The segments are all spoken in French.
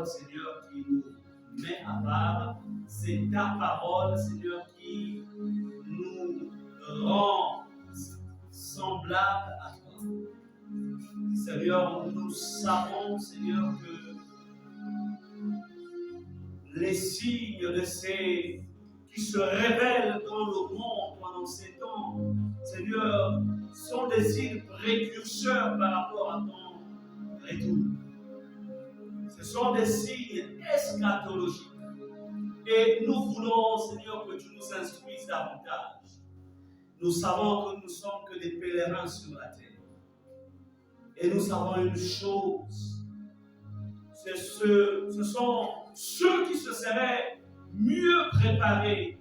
Seigneur, qui nous met à part. C'est ta parole, Seigneur, qui nous rend semblables à toi. Seigneur, nous savons, Seigneur, que les signes de ces qui se révèlent dans le monde pendant ces temps, Seigneur, sont des signes précurseurs par rapport à ton retour. Ce sont des signes eschatologiques. Et nous voulons, Seigneur, que tu nous instruises davantage. Nous savons que nous ne sommes que des pèlerins sur la terre. Et nous savons une chose. Ce sont ceux qui se seraient mieux préparés,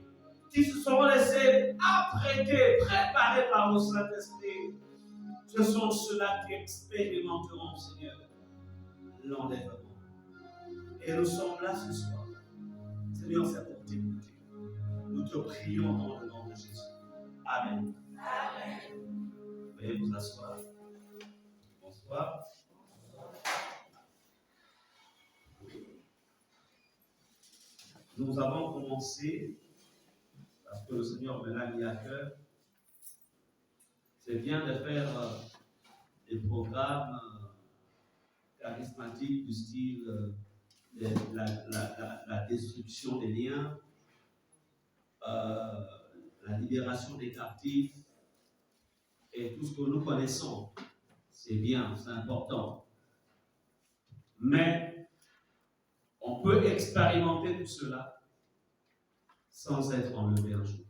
qui se seront laissés apprêter, préparés par le Saint-Esprit. Ce sont ceux-là qui expérimenteront, Seigneur, l'enlèvement. Et nous sommes là ce soir. Seigneur, c'est pour t'écouter. Nous te prions dans le nom de Jésus. Amen. Amen. Veuillez vous asseoir. Bonsoir. Nous avons commencé, parce que le Seigneur me l'a mis à cœur, c'est bien de faire des programmes charismatiques du style la destruction des liens, la libération des captifs et tout ce que nous connaissons. C'est bien, c'est important. Mais on peut expérimenter tout cela sans être enlevé un jour.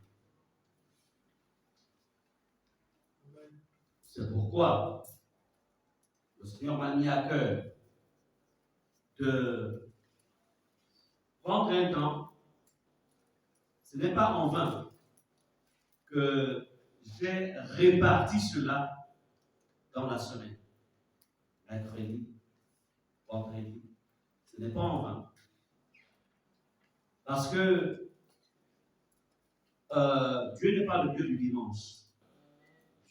C'est pourquoi le Seigneur m'a mis à cœur de prendre un temps. Ce n'est pas en vain que j'ai réparti cela dans la semaine. Mercredi, vendredi. Ce n'est pas en vain. Parce que Dieu n'est pas le Dieu du dimanche.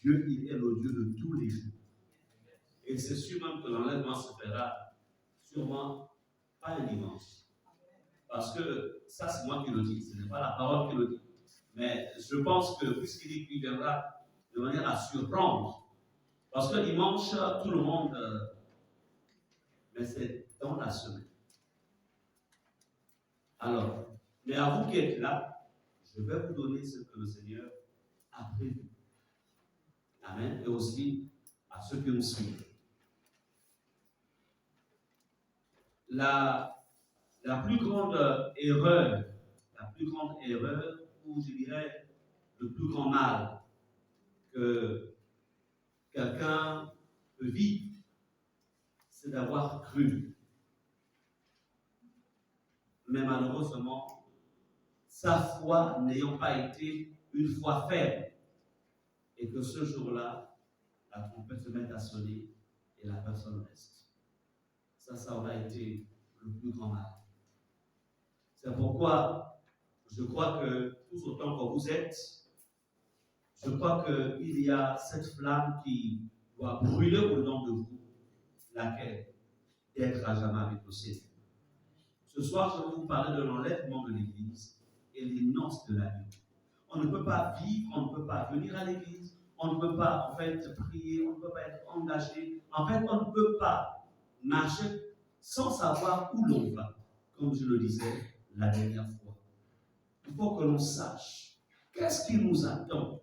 Dieu, il est le Dieu de tous les jours. Et c'est sûr même que l'enlèvement se fera sûrement pas un dimanche. Parce que ça, c'est moi qui le dis. Ce n'est pas la parole qui le dit. Mais je pense que puisqu'il dit qu'il viendra de manière à surprendre. Parce que dimanche, tout le monde... mais c'est dans la semaine. Alors, mais à vous qui êtes là, je vais vous donner ce que le Seigneur a prévu. Amen. Et aussi à ceux qui nous suivent. La plus grande erreur, ou je dirais le plus grand mal que quelqu'un peut vivre, c'est d'avoir cru. Mais malheureusement, sa foi n'ayant pas été une foi ferme, et que ce jour-là, la trompette se met à sonner et la personne reste. Ça aura été le plus grand mal. C'est pourquoi je crois que tout autant que vous êtes, je crois qu'il y a cette flamme qui doit brûler au-dedans de vous, laquelle d'être à jamais avec le Seigneur. Ce soir, je vais vous parler de l'enlèvement de l'Église et les noces de la vie. On ne peut pas vivre, on ne peut pas venir à l'Église, on ne peut pas en fait prier, on ne peut pas être engagé. En fait, on ne peut pas marcher sans savoir où l'on va, comme je le disais la dernière fois. Il faut que l'on sache Qu'est-ce qui nous attend?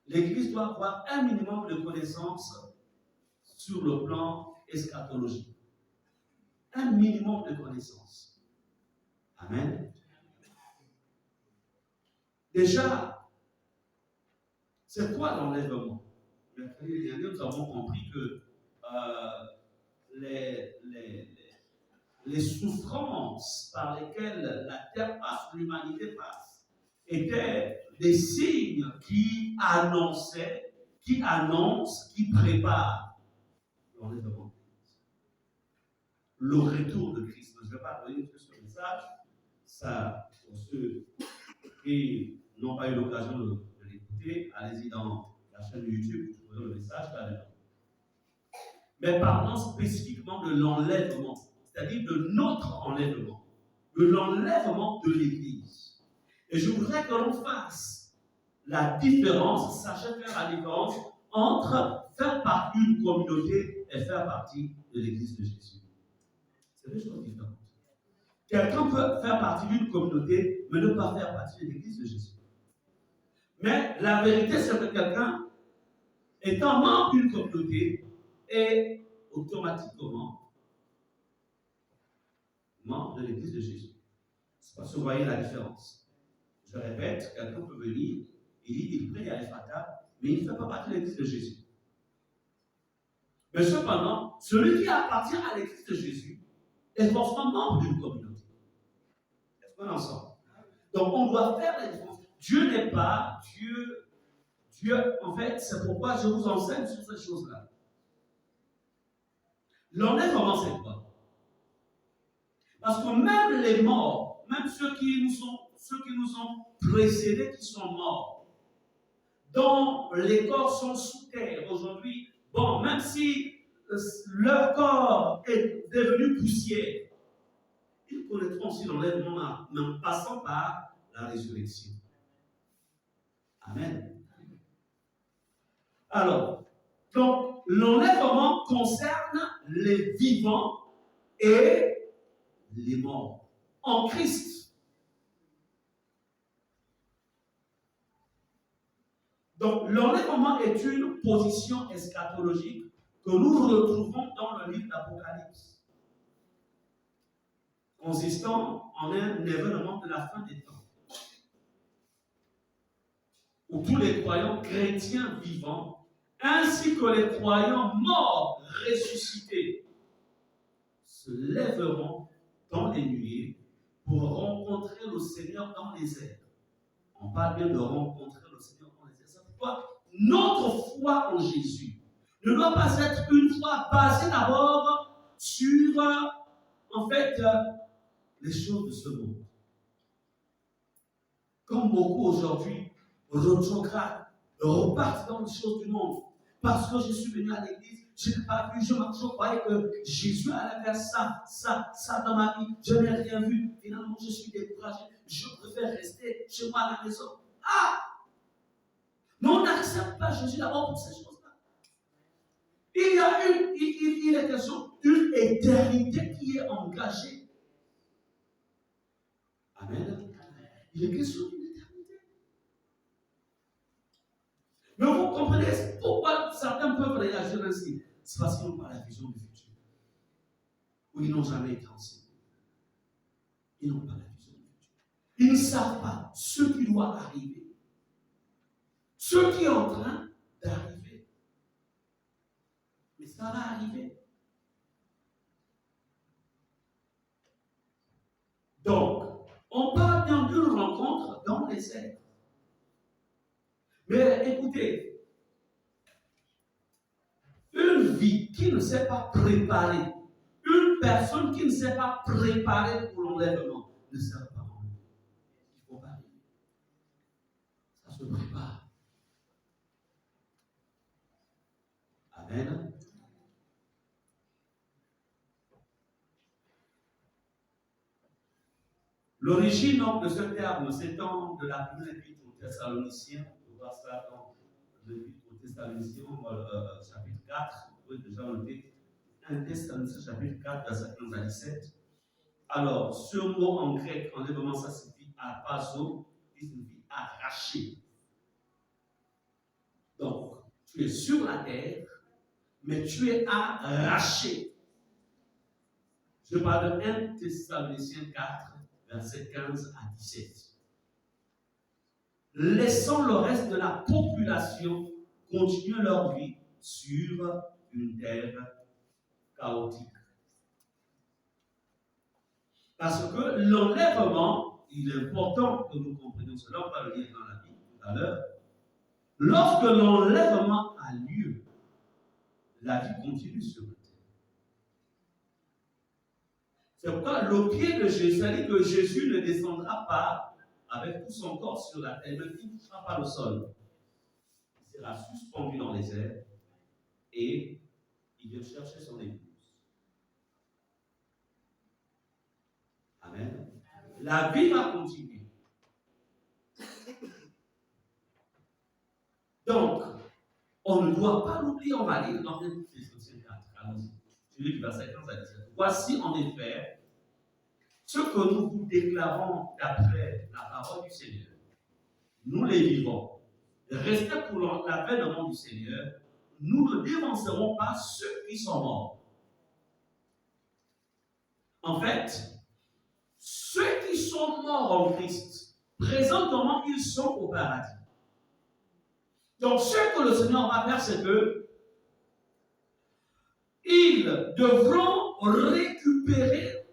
L'Église doit avoir un minimum de connaissances sur le plan eschatologique. Un minimum de connaissances. Amen. Déjà, c'est quoi l'enlèvement? Mercredi dernier, nous avons compris que les souffrances par lesquelles la terre passe, l'humanité passe, étaient des signes qui annonçaient, qui annoncent, qui préparent l'enlèvement. Le retour de Christ. Je ne vais pas revenir sur ce message. Ça, pour ceux qui n'ont pas eu l'occasion de l'écouter, allez-y dans la chaîne YouTube, vous trouverez le message là-dedans. Mais parlons spécifiquement de l'enlèvement, c'est-à-dire de notre enlèvement, de l'enlèvement de l'Église. Et je voudrais que l'on fasse la différence, sachez faire la différence entre faire partie d'une communauté et faire partie de l'Église de Jésus. C'est deux choses différentes. Quelqu'un peut faire partie d'une communauté, mais ne pas faire partie de l'Église de Jésus. Mais la vérité, c'est que quelqu'un, étant membre d'une communauté, est automatiquement membre de l'Église de Jésus. C'est parce que vous voyez la différence. Je répète, quelqu'un peut venir, il prie à Ephrata, mais il ne fait pas partie de l'Église de Jésus. Mais cependant, celui qui appartient à l'Église de Jésus est forcément membre d'une communauté. Est-ce qu'on en sort? Donc on doit faire la différence. Dieu n'est pas Dieu. Dieu, en fait, c'est pourquoi je vous enseigne sur ces choses-là. L'enlèvement, c'est quoi? Parce que même les morts, même ceux qui nous ont précédés, qui sont morts, dont les corps sont sous terre aujourd'hui, bon, même si leur corps est devenu poussière, ils connaîtront aussi l'enlèvement en passant par la résurrection. Amen. Alors, donc, l'enlèvement concerne les vivants et les morts en Christ. Donc, l'enlèvement est une position eschatologique que nous retrouvons dans le livre d'Apocalypse, consistant en un événement de la fin des temps, où tous les croyants chrétiens vivants, ainsi que les croyants morts ressuscités, se lèveront dans les nuées pour rencontrer le Seigneur dans les airs. On parle bien de rencontrer le Seigneur dans les airs. C'est pourquoi notre foi en Jésus ne doit pas être une foi basée d'abord sur, en fait, les choses de ce monde. Comme beaucoup aujourd'hui rétrogradent, repartent dans les choses du monde. Parce que je suis venu à l'église, je n'ai pas vu, je croyais que Jésus allait faire ça dans ma vie. Je n'ai rien vu. Finalement, je suis découragé. Je préfère rester chez moi à la maison. Ah! Mais on n'accepte pas Jésus d'abord pour ces choses-là. Il est question d'une éternité qui est engagée. Amen. Il est question d'une éternité. Mais vous comprenez pourquoi certains peuvent réagir ainsi? C'est parce qu'ils n'ont pas la vision du futur. Ou ils n'ont jamais été enseignés. Ils n'ont pas la vision du futur. Ils ne savent pas ce qui doit arriver. Ce qui est en train d'arriver. Mais ça va arriver. Donc, on parle bien d'une rencontre dans les airs. Mais écoutez, une vie qui ne s'est pas préparée, une personne qui ne s'est pas préparée pour l'enlèvement, ne sert pas en lui. Il ne faut pas arriver. Ça se prépare. Amen. L'origine de ce terme s'étend de la première épître aux Thessaloniciens. On voit ça dans l'épître aux Thessaloniciens, chapitre 4. Vous pouvez déjà noter 1 Thessaloniciens, chapitre 4, verset 15 à 17. Alors, ce mot en grec, enlèvement, ça signifie apazo, qui signifie arracher. Donc, tu es sur la terre, mais tu es arraché. Je parle de 1 Thessaloniciens 4, versets 15 à 17. Laissant le reste de la population continuer leur vie sur une terre chaotique. Parce que l'enlèvement, il est important que nous comprenions cela, on va le lire dans la Bible tout à l'heure. Lorsque l'enlèvement a lieu, la vie continue sur la terre. C'est pourquoi le pied de Jésus, c'est-à-dire que Jésus ne descendra pas avec tout son corps sur la terre, il ne touchera pas le sol. Il sera suspendu dans les airs et il vient chercher son épouse. Amen. La vie va continuer. Donc, on ne doit pas l'oublier, on va lire dans 1 Thessaloniciens 4. Allons-y. Je lis du verset 15 à 17. Voici en effet ce que nous vous déclarons d'après la parole du Seigneur. Nous les vivons. Restez pour l'avènement du Seigneur. Nous ne dévancerons pas ceux qui sont morts. En fait, ceux qui sont morts en Christ, présentement, ils sont au paradis. Donc, ce que le Seigneur va faire, c'est que ils devront récupérer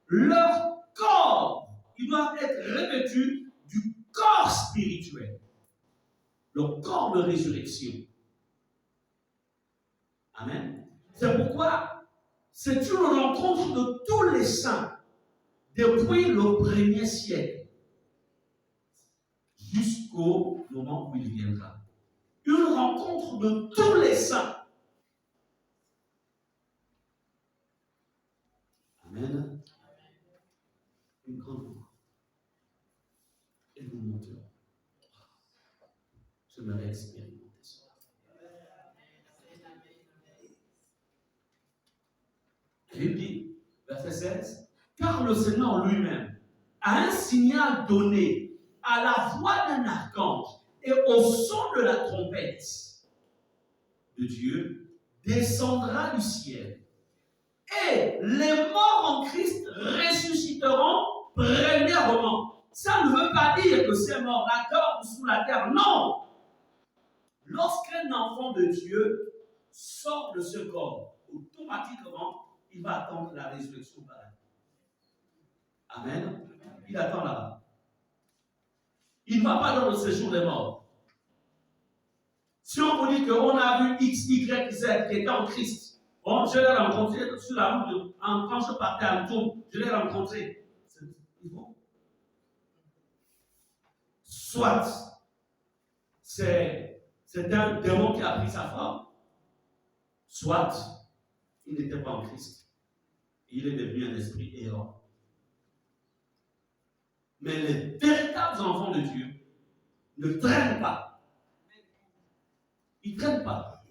leur corps. Ils doivent être revêtus du corps spirituel, le corps de résurrection. Amen. C'est pourquoi c'est une rencontre de tous les saints depuis le premier siècle jusqu'au moment où il viendra. Une rencontre de tous les saints. Amen. Une grande rencontre. Et nous montons. Je me expérimenter cela. Il dit, verset 16, car le Seigneur lui-même a un signal donné à la voix d'un archange et au son de la trompette de Dieu descendra du ciel. Et les morts en Christ ressusciteront premièrement. Ça ne veut pas dire que ces morts-là dorment sous la terre. Non! Lorsqu'un enfant de Dieu sort de ce corps, automatiquement, il va attendre la résurrection par la vie. Amen. Il attend là-bas. Il ne va pas dans le séjour des morts. Si on vous dit qu'on a vu X, Y, Z qui était en Christ, bon, je l'ai rencontré sur la route, quand je partais à Toum, je l'ai rencontré. C'est bon. Soit c'est un démon qui a pris sa forme, soit il n'était pas en Christ. Il est devenu un esprit errant. Mais les véritables enfants de Dieu ne traînent pas. Ils ne traînent pas.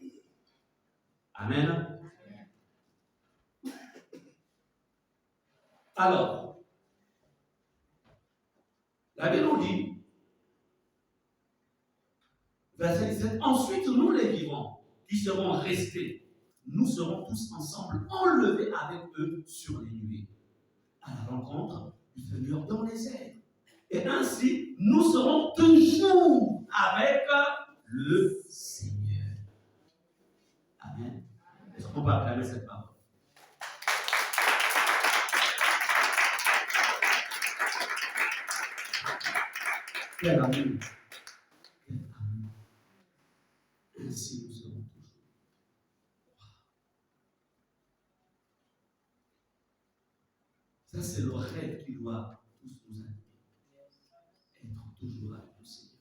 Amen. Alors, la Bible nous dit, verset 17, ensuite nous les vivants qui seront restés, nous serons tous ensemble enlevés avec eux sur les nuées, à la rencontre du Seigneur dans les airs. Et ainsi, nous serons toujours avec le Seigneur. Amen. Est-ce qu'on peut acclamer cette parole? Quel amour. Quel amour. Ainsi, nous serons toujours. Ça, c'est le rêve qui doit tous nous animer. Être toujours avec le Seigneur.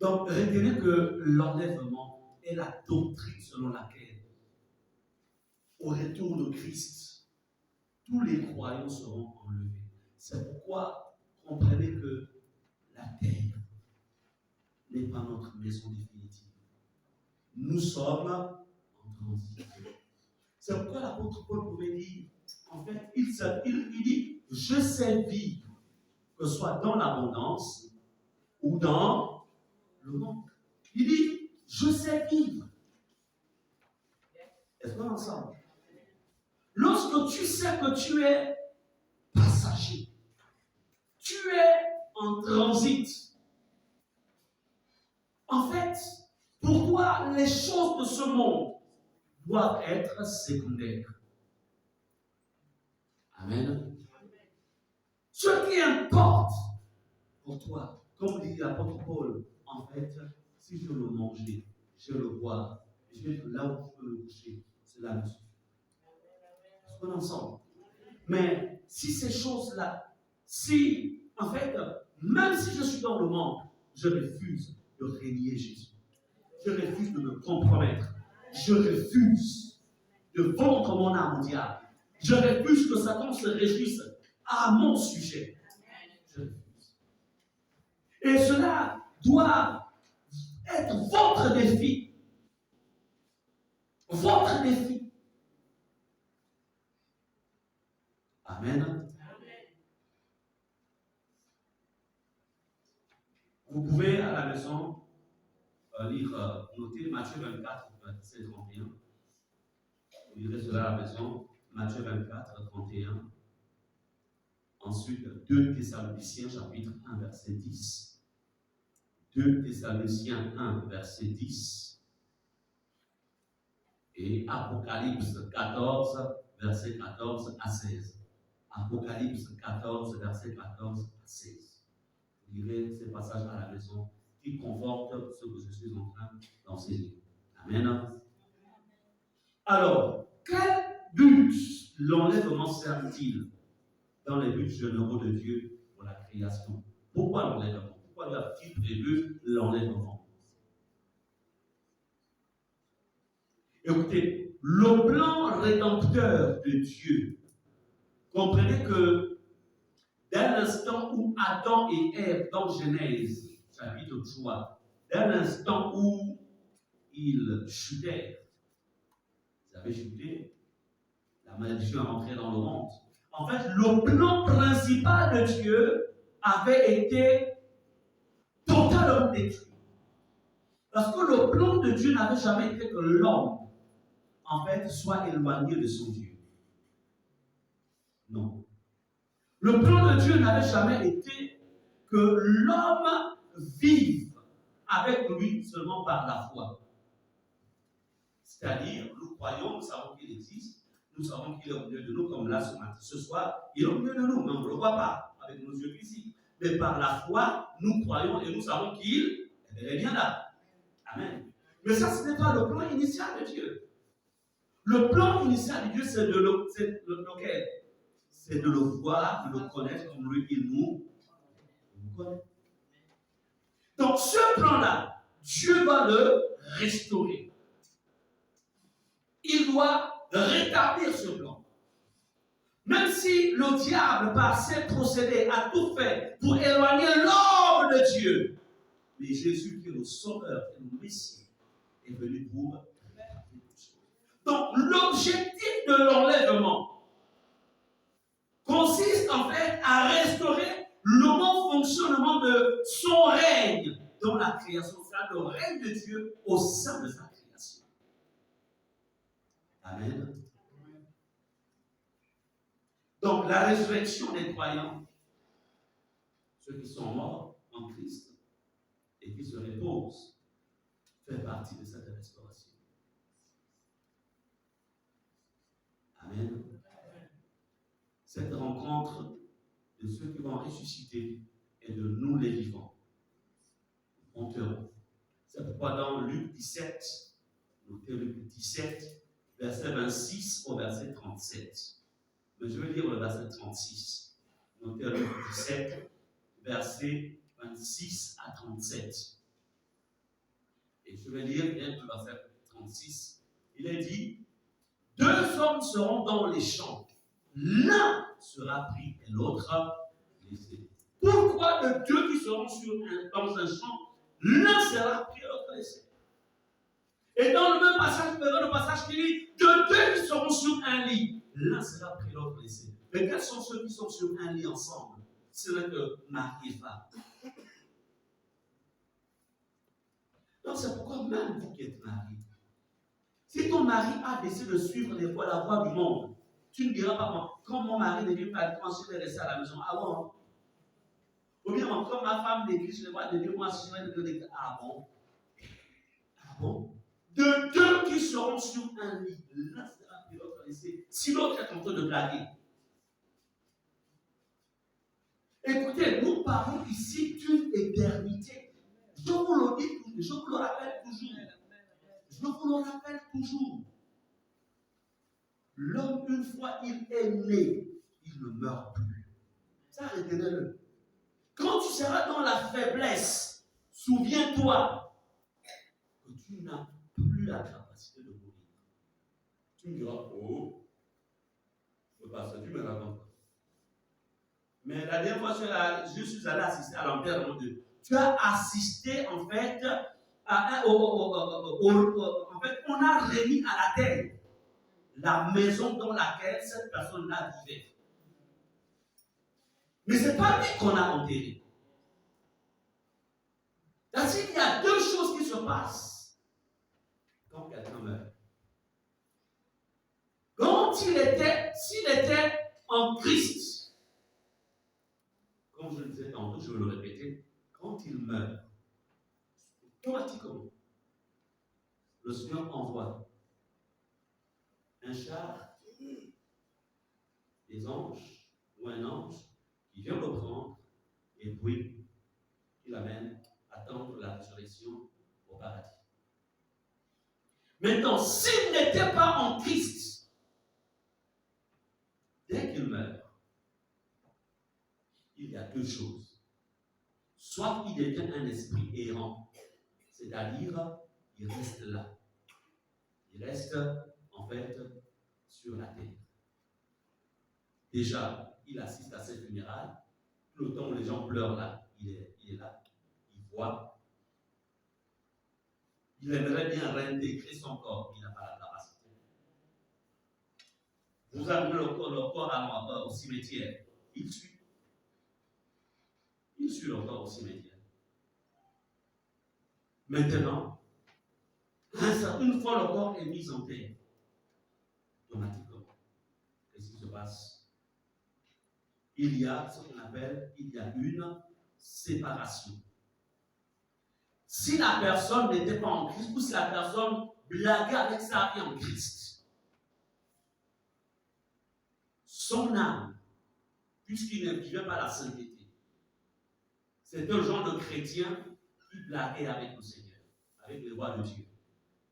Donc, retenez que l'enlèvement est la doctrine selon laquelle, au retour de Christ, tous les croyants seront enlevés. C'est pourquoi comprenez que la terre n'est pas notre maison définitive. Nous sommes en transition. C'est pourquoi l'apôtre Paul pouvait dire En fait, il dit, je sais vivre, que ce soit dans l'abondance ou dans le manque. Il dit, je sais vivre. Est-ce qu'on est ensemble? Lorsque tu sais que tu es passager, tu es en transit, en fait, pour toi, les choses de ce monde doivent être secondaires. Amen. Ce qui importe pour toi, comme dit l'apôtre Paul, en fait, si je veux manger, je le bois, je vais là où je peux le coucher, c'est là dessus. Est-ce qu'on est ensemble? Mais si ces choses-là, si, en fait, même si je suis dans le monde, je refuse de régner Jésus. Je refuse de me compromettre. Je refuse de vendre mon âme au diable. Je refuse que Satan se réjouisse à mon sujet. Je refuse. Et cela doit être votre défi. Votre défi. Amen. Vous pouvez à la maison lire, noter Matthieu 24, verset 31. Vous lirez cela à la maison, Matthieu 24, 31. Ensuite, 2 Thessaloniciens, chapitre 1, verset 10. 2 Thessaloniciens 1, verset 10. Et Apocalypse 14, verset 14 à 16. Apocalypse 14, verset 14 à 16. Vous lirez ces passages à la maison qui confortent ce que je suis en train d'enseigner. Amen. Alors, quel but l'enlèvement sert-il dans les buts généraux de Dieu pour la création? Pourquoi l'enlèvement? Pourquoi lui a-t-il prévu l'enlèvement? Écoutez, le plan rédempteur de Dieu, comprenez que dès l'instant où Adam et Ève, dans Genèse, chapitre 3, dès l'instant où ils chutèrent, ils avaient chuté, la malédiction est rentrée dans le monde. En fait, le plan principal de Dieu avait été totalement détruit. Parce que le plan de Dieu n'avait jamais été que l'homme, en fait, soit éloigné de son Dieu. Non. Le plan de Dieu n'avait jamais été que l'homme vive avec lui seulement par la foi. C'est-à-dire, nous croyons, nous savons qu'il existe, nous savons qu'il est au milieu de nous, comme là ce soir, il est au milieu de nous, mais on ne le voit pas avec nos yeux physiques. Mais par la foi, nous croyons et nous savons qu'il est bien là. Amen. Mais ça, ce n'est pas le plan initial de Dieu. Le plan initial de Dieu, c'est lequel? C'est de le voir, de le connaître comme lui, il nous connaît. Donc, ce plan-là, Dieu doit le restaurer. Il doit rétablir ce plan. Même si le diable, par ses procédés, a tout fait pour éloigner l'homme de Dieu, mais Jésus, qui est le Sauveur et le Messie, est venu pour rétablir tout ça. Donc, l'objectif de l'enlèvement consiste en fait à restaurer le bon fonctionnement de son règne dans la création, c'est-à-dire le règne de Dieu au sein de sa création. Amen. Donc, la résurrection des croyants, ceux qui sont morts en Christ et qui se reposent, fait partie de cette restauration. Amen. Cette rencontre de ceux qui vont ressusciter et de nous les vivants. C'est pourquoi dans Luc 17, notez Luc 17, verset 26 au verset 37. Mais je vais lire le verset 36. Notez Luc 17, verset 26 à 37. Et je vais lire bien le verset 36. Il est dit, 2 hommes seront dans les champs. L'un sera pris et l'autre laissé. Pourquoi de 2 qui seront dans un champ, l'un sera pris et l'autre laissé? Et dans le même passage, vous verrez le passage qui dit, de 2 qui seront sur un lit, l'un sera pris, l'autre laissé. Mais quels sont ceux qui sont sur un lit ensemble? C'est là que mari et femme. Donc c'est pourquoi même vous qui êtes mariés, si ton mari a décidé de suivre la voie du monde, tu ne diras pas, moi, quand mon mari ne vient pas, moi je vais rester à la maison. Ah bon? Ou bien, quand ma femme néglige le droit de Dieu, moi je vais le donner. Ah bon? Ah bon? De deux qui seront sur un lit, l'un sera pris, l'autre laissé. Si l'autre est en train de blaguer. Écoutez, nous parlons ici d'une éternité. Je vous le dis, je vous le rappelle toujours. Je vous le rappelle toujours. L'homme, une fois il est né, il ne meurt plus. Ça, retenez-le. Quand tu seras dans la faiblesse, souviens-toi que tu n'as plus la capacité de mourir. Tu me diras, oh, le pasteur, tu me racontes. Mais la dernière fois, je suis allé assister à l'enterrement de. Tu as assisté, en fait, en fait, on a remis à la terre la maison dans laquelle cette personne-là vivait. Mais ce n'est pas lui qu'on a enterré. C'est-à-dire qu'il y a deux choses qui se passent quand quelqu'un meurt. S'il était en Christ, comme je le disais tantôt, je vais le répéter, quand il meurt, automatiquement, le Seigneur envoie un char, des anges, ou un ange, qui vient le prendre, et puis il l'amène attendre la résurrection au paradis. Maintenant, s'il n'était pas en Christ, dès qu'il meurt, il y a deux choses. Soit il devient un esprit errant, c'est-à-dire il reste là. Il reste en fait sur la terre. Déjà, il assiste à ses funérailles. Tout le temps où les gens pleurent là, il est là. Il voit. Il aimerait bien réintégrer son corps, il n'a pas la capacité. Vous amenez le corps au cimetière, il suit. Il suit le corps au cimetière. Maintenant, une fois le corps est mis en terre, automatiquement, qu'est-ce qui se passe? Il y a ce qu'on appelle, une séparation. Si la personne n'était pas en Christ, ou si la personne blaguait avec sa vie en Christ, son âme, puisqu'il ne vivait pas la sainteté, c'était un genre de chrétien qui blaguait avec le Seigneur, avec les voies de Dieu.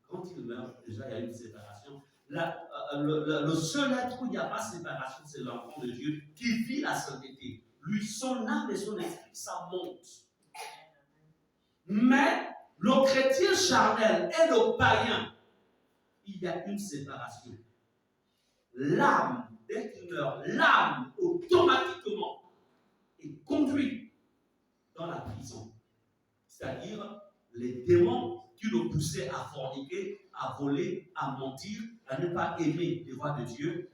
Quand il meurt, déjà il y a une séparation. Le seul être où il n'y a pas de séparation, c'est l'enfant de Dieu qui vit la sainteté. Lui, son âme et son esprit, ça monte. Mais le chrétien charnel et le païen, il y a une séparation. L'âme, dès qu'il meurt, l'âme automatiquement est conduite dans la prison. C'est-à-dire les démons qui le poussaient à forniquer, à voler, à mentir, à ne pas aimer les voies de Dieu,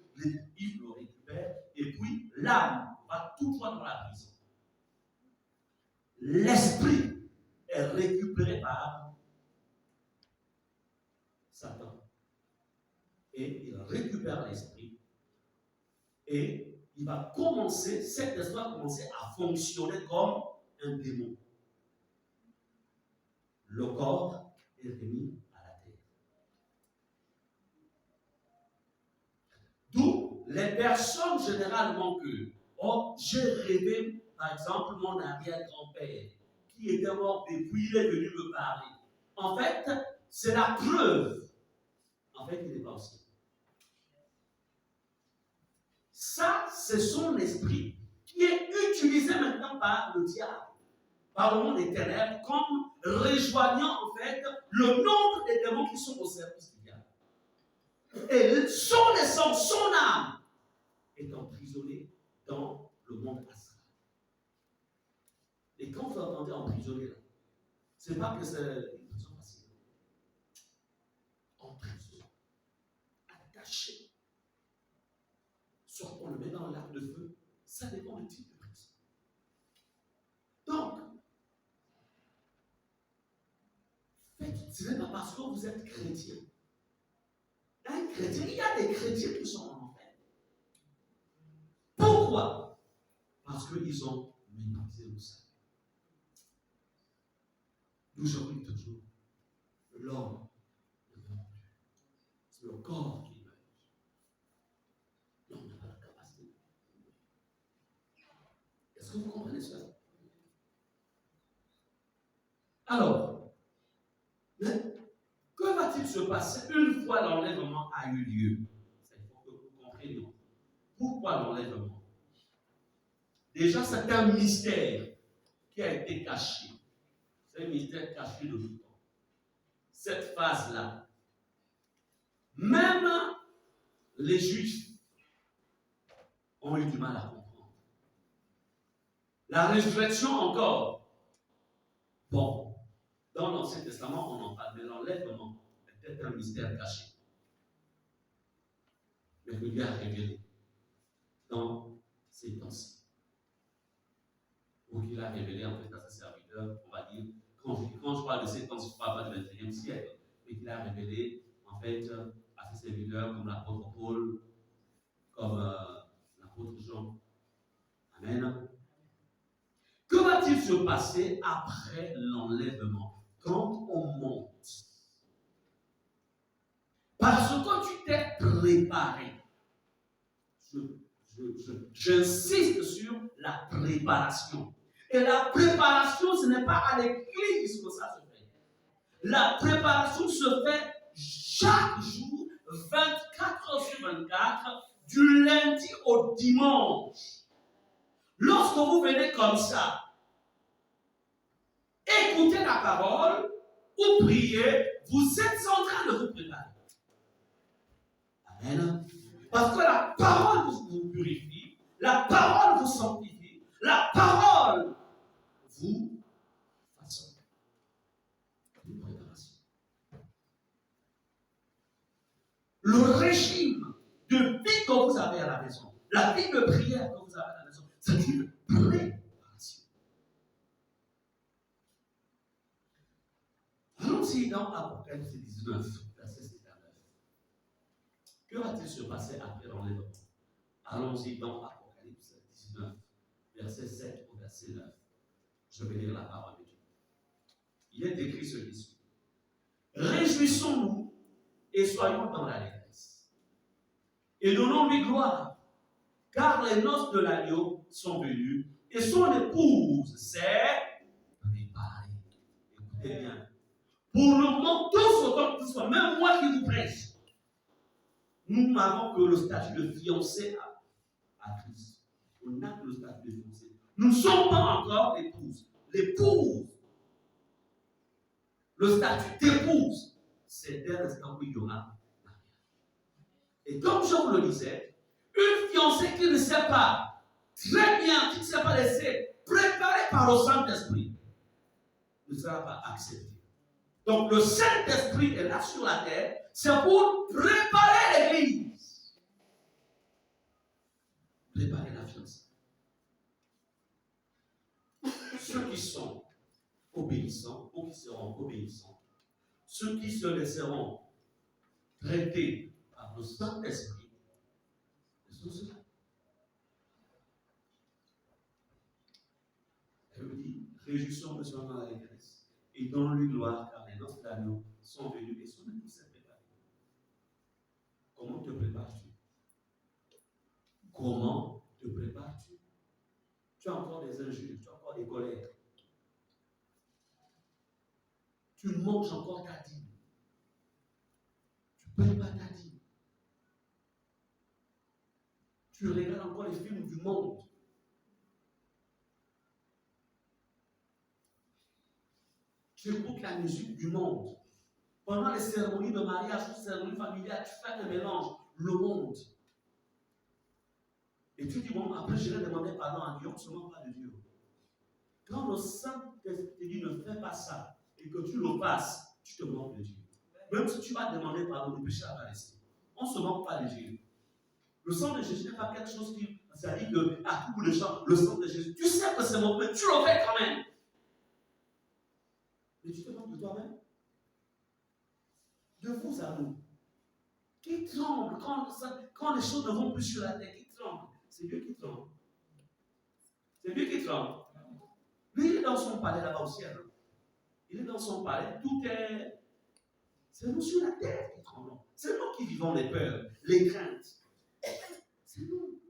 ils le récupèrent et puis l'âme va tout droit dans la prison. L'esprit est récupéré par Satan. Et il récupère l'esprit et il va commencer, cet esprit va commencer à fonctionner comme un démon. Le corps est remis à la terre. D'où les personnes généralement que, j'ai rêvé, par exemple, mon arrière-grand-père qui était mort depuis, il est venu me parler. En fait, c'est la preuve. En fait, il n'est pas aussi. Ça, c'est son esprit qui est utilisé maintenant par le diable, par le monde des ténèbres, comme rejoignant en fait le nombre des démons qui sont au service du diable. Et son essence, son âme est emprisonnée dans le monde astral. Et quand vous entendez emprisonné là, c'est pas que c'est une prison facile. En prison, attaché. soit on le met dans le lac de feu, ça dépend du type de personne. Donc, ce n'est pas parce que vous êtes chrétien. Un chrétien, il y a des chrétiens qui sont en enfer. Pourquoi? Parce qu'ils ont méprisé le salut. Nous j'oublie toujours, l'homme ne meurt plus. C'est le corps qui meurt. L'homme n'a pas la capacité de mourir. Est-ce que vous comprenez cela? Alors, que va-t-il se passer une fois l'enlèvement a eu lieu? Il faut que vous compreniez. Pourquoi l'enlèvement? Déjà, c'est un mystère qui a été caché. C'est un mystère caché de tout temps. Cette phase-là, même les Juifs ont eu du mal à comprendre. La résurrection encore. Bon, dans l'Ancien Testament, on en parle, mais l'enlèvement était un mystère caché. Mais que Dieu a révélé dans ces temps-ci. Ou qu'il a révélé en fait à ses serviteurs, on va dire, quand je parle de ces temps, je ne parle pas du 21e siècle, mais qu'il a révélé en fait à ses serviteurs comme l'apôtre Paul, comme l'apôtre Jean. Amen. Que va-t-il se passer après l'enlèvement, quand on monte? Parce que tu t'es préparé. J'insiste sur la préparation. Et la préparation, ce n'est pas à l'église que ça se fait. La préparation se fait chaque jour, 24 heures sur 24, du lundi au dimanche. Lorsque vous venez comme ça, écoutez la parole ou priez, vous êtes en train de vous préparer. Amen. Parce que la parole vous purifie, la parole vous sanctifie, la parole vous façonne. Une préparation. Le régime de vie que vous avez à la maison, la vie de prière que vous avez à la maison, c'est une préparation. Allons-y dans Apocalypse 19, verset 7 à 9. Que va-t-il se passer après l'enlèvement? Allons-y dans Apocalypse 19, verset 7 au verset 9. Je vais lire la parole de Dieu. Il est écrit ce qui suit. Réjouissons-nous et soyons dans l'allégresse. Et donnons-lui gloire, car les noces de l'agneau sont venues et son épouse s'est préparée. Écoutez bien. Pour le moment, tous autant que ce soit, même moi qui vous prêche, nous n'avons que le statut de fiancé à Christ. On n'a que le statut de fiancé. Nous ne sommes pas encore l'épouse. L'épouse, le statut d'épouse, c'est dès l'instant où il y aura mariage. Et comme je vous le disais, une fiancée qui ne sait pas très bien, qui ne s'est pas laissée préparer par le Saint-Esprit, ne sera pas acceptée. Donc le Saint-Esprit est là sur la terre, c'est pour préparer l'Église. Préparer la fiancée. Ceux qui sont obéissants ou qui seront obéissants, ceux qui se laisseront traiter par le Saint-Esprit, sont ceux-là. Elle me dit, réjouissons-nous dans l'allégresse et donnons-lui gloire, car les noces de l'agneau sont venues et son épouse s'est préparée. Comment te prépares-tu? Comment te prépares-tu? Tu as encore des injures, tu as encore des colères. Tu manges encore ta dîme. Tu ne payes pas ta dîme. Tu regardes encore les films du monde. Tu écoutes la musique du monde. Pendant les cérémonies de mariage, les cérémonies familiales, tu fais un mélange, le monde. Et tu dis, bon, après, je vais demander pardon à Dieu, on ne se moque pas de Dieu. Quand le Saint-Esprit te dit, ne fais pas ça, et que tu le fasses, tu te moques de Dieu. Même si tu vas demander pardon, le péché va rester. On ne se moque pas de Dieu. Le sang de Jésus n'est pas quelque chose qui, ça dit qu'à coup de chant, le sang de Jésus, tu sais que c'est mauvais, tu le fais quand même. Mais tu te demandes de toi-même, de vous à nous, qui tremble quand les choses ne vont plus sur la terre, qui tremble? C'est Dieu qui tremble. C'est Dieu qui tremble. Lui, il est dans son palais là-bas au ciel. Il est dans son palais, tout est. C'est nous sur la terre qui tremblons. C'est nous qui vivons les peurs, les craintes. C'est nous.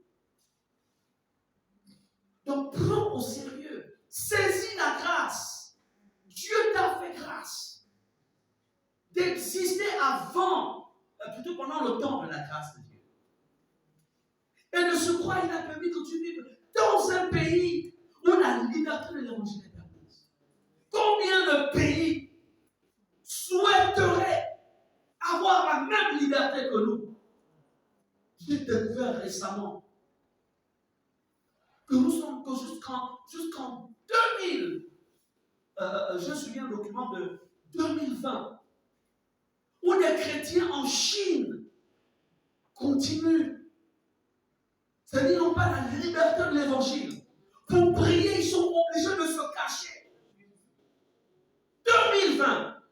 Donc prends au sérieux. Saisis la grâce. Dieu t'a fait grâce d'exister avant, plutôt pendant le temps de la grâce de Dieu. Et de ce croire, il a permis que tu vives dans un pays où la liberté de l'évangile est permise. Combien de pays souhaiteraient avoir la même liberté que nous? J'ai découvert récemment que nous sommes que jusqu'en 2000, je me souviens un document de 2020, où des chrétiens en Chine continuent. C'est-à-dire, ils n'ont pas la liberté de l'évangile. Pour prier, ils sont obligés de se cacher. 2020.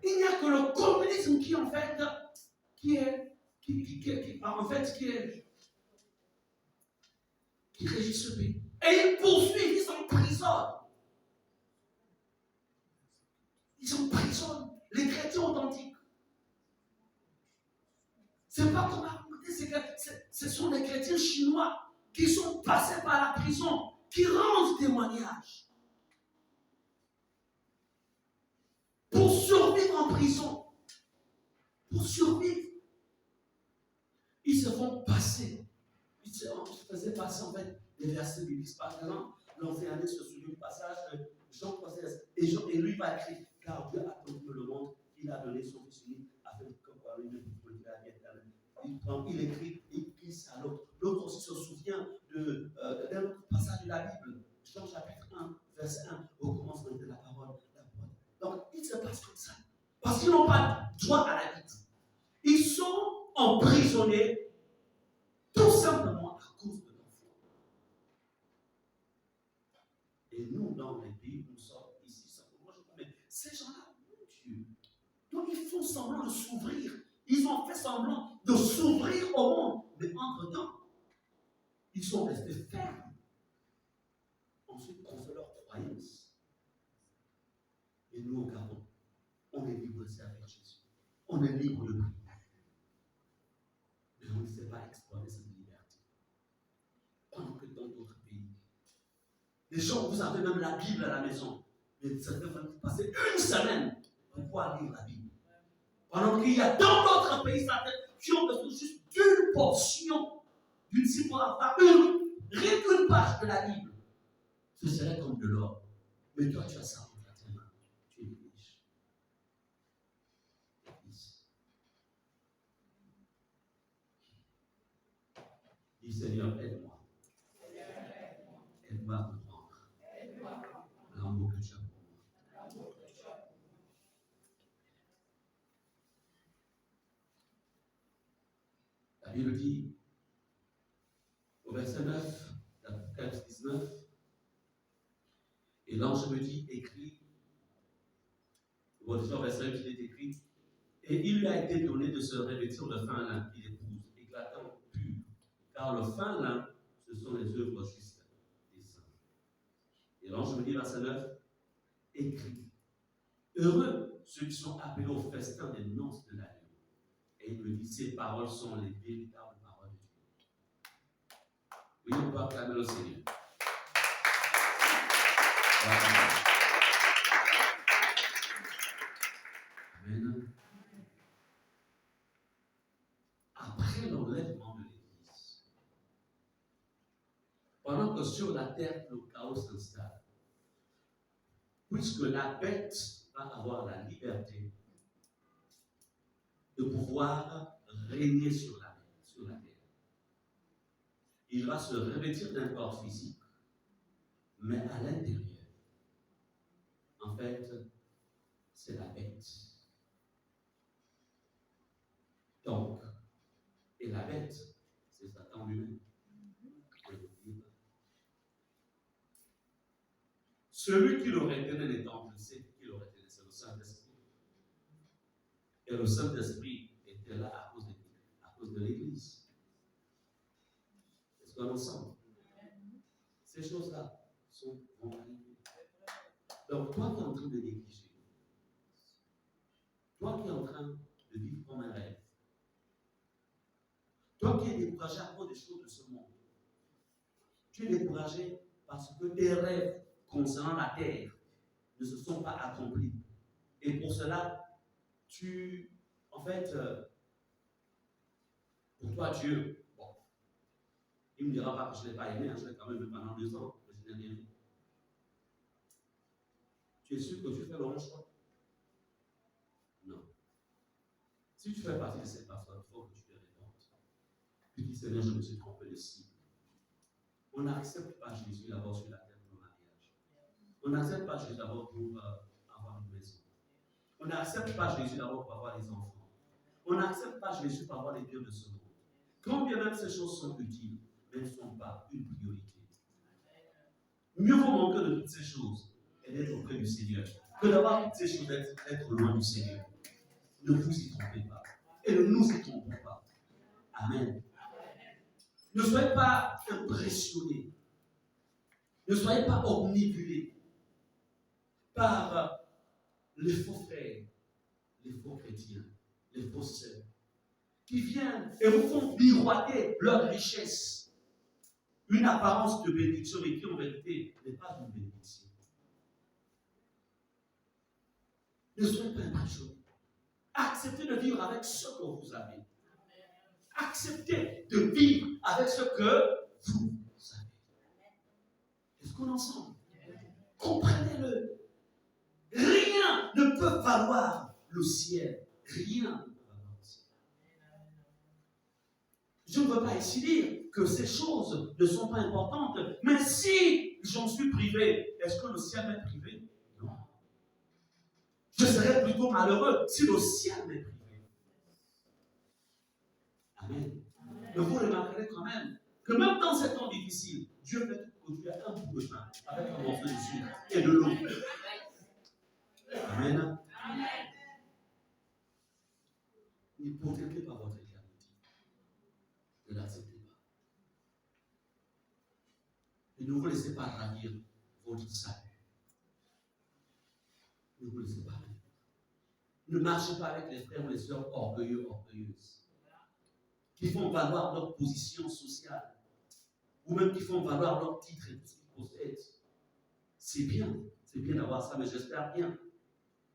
Il n'y a que le communisme qui régit ce pays. Et ils poursuivent, ils emprisonnent. Ils emprisonnent les chrétiens authentiques. C'est pas comme à côté, ce sont des chrétiens chinois qui sont passés par la prison, qui rendent témoignage. Pour survivre en prison. Pour survivre. Ils se font passer. Ils se faisaient passer en fait des versets bibliques. Par exemple, l'enseignant se souvient du passage de Jean 3,16. Et lui va écrire, car Dieu a tant aimé le monde, il a donné son fils unique afin que par lui ne puisse pas la vie éternelle. Il écrit, il glisse à l'autre. L'autre aussi se souvient d'un autre passage de la Bible. Jean chapitre 1, verset 1, au commencement de la parole. Donc, il se passe comme ça. Parce qu'ils n'ont pas droit à la vie. Ils sont emprisonnés tout simplement à cause de leur foi. Et nous, dans les pays où nous sommes, ici, simplement, mais ces gens-là, mon Dieu. Donc, ils font semblant de s'ouvrir. Ils ont fait semblant de s'ouvrir au monde. Mais entre-temps, ils sont restés fermes. Ensuite, on fait leur croyance. Et nous, au Gabon, on est libre de servir Jésus. On est libre de prier. Mais on ne sait pas exploiter cette liberté. Pendant que dans d'autres pays, les gens, vous avez même la Bible à la maison. Mais ça peut passer une semaine pour pouvoir lire la Bible. Pendant qu'il y a dans d'autres pays qui ont besoin juste d'une portion, d'une si pour avoir rien qu'une page de la Bible. Ce serait comme de l'or. Mais toi, tu as ça entre tes mains. Tu es riche. Dis Seigneur, aide-moi. Aide-moi à comprendre l'amour que tu as pour moi. La Bible dit, au verset 9, l'Apocalypse 19, et l'ange me dit, écrit, au verset 9, il est écrit, et il lui a été donné de se revêtir de fin lin qu'il épouse, éclatant, pur, car le fin lin, ce sont les œuvres justes des saints. Et l'ange me dit, verset 9, écrit, heureux ceux qui sont appelés au festin des noces de l'agneau. Et il me dit, ces paroles sont les véritables paroles de Dieu. Oui, on peut acclamer le Seigneur. Amen. Après l'enlèvement de l'Église, pendant que sur la terre le chaos s'installe, puisque la bête va avoir la liberté de pouvoir régner sur la terre, il va se revêtir d'un corps physique, mais à l'intérieur, en fait, c'est la bête. Donc, et la bête, c'est Satan lui-même. Celui qui l'aurait tenu les temples, c'est qui l'aurait tenu, c'est le Saint-Esprit. Et le Saint-Esprit était là à cause de l'Église. Est-ce qu'on ensemble? Ces choses-là vont arriver. Donc, toi qui es en train de négliger, toi qui es en train de vivre comme un rêve, toi qui es découragé à cause des choses de ce monde, tu es découragé parce que tes rêves concernant la terre ne se sont pas accomplis. Et pour cela, en fait, pour toi, Dieu, bon, il ne me dira pas que je ne l'ai pas aimé, hein, je l'ai quand même aimé pendant 2 ans, mais je n'ai rien vu. Tu es sûr que tu fais le bon choix? Non. Si tu fais partie de cette personne, il faut que tu te répondes. Tu dis, Seigneur, je me suis trompé de cible. On n'accepte pas Jésus d'abord sur la terre pour le mariage. On n'accepte pas Jésus d'abord pour avoir une maison. On n'accepte pas Jésus d'abord pour avoir des enfants. On n'accepte pas Jésus pour avoir les biens de ce monde. Quand bien même ces choses sont utiles, mais ne sont pas une priorité. Mieux vaut manquer de toutes ces choses et d'être auprès du Seigneur que d'avoir toutes ces choses d'être loin du Seigneur. Ne vous y trompez pas. Et ne nous y trompons pas. Amen. Ne soyez pas impressionnés. Ne soyez pas omnibulés par les faux frères, les faux chrétiens, les fausses sœurs, qui viennent et vous font miroiter leur richesse. Une apparence de bénédiction, mais qui en vérité n'est pas une bénédiction. Ne soyez pas impressionnés. Acceptez de vivre avec ce que vous avez. Acceptez de vivre avec ce que vous avez. Est-ce qu'on est ensemble? Comprenez-le. Rien ne peut valoir le ciel. Rien ne peut valoir le ciel. Je ne veux pas ici dire que ces choses ne sont pas importantes, mais si j'en suis privé, est-ce que le ciel m'est privé? Non. Je serais plutôt malheureux si le ciel m'est privé. Amen. Mais vous remarquerez quand même que même dans ces temps difficiles, Dieu fait que tu as un bout de pain avec un morceau de sucre et de l'eau. Amen. N'hypothéquez pas votre éternité. Ne l'acceptez pas. Et ne vous laissez pas ravir votre salut. Ne vous laissez pas ravir. Ne marchez pas avec les frères ou les sœurs orgueilleux, orgueilleuses, qui font valoir leur position sociale, ou même qui font valoir leur titre et tout ce qu'ils possèdent. C'est bien d'avoir ça, mais j'espère bien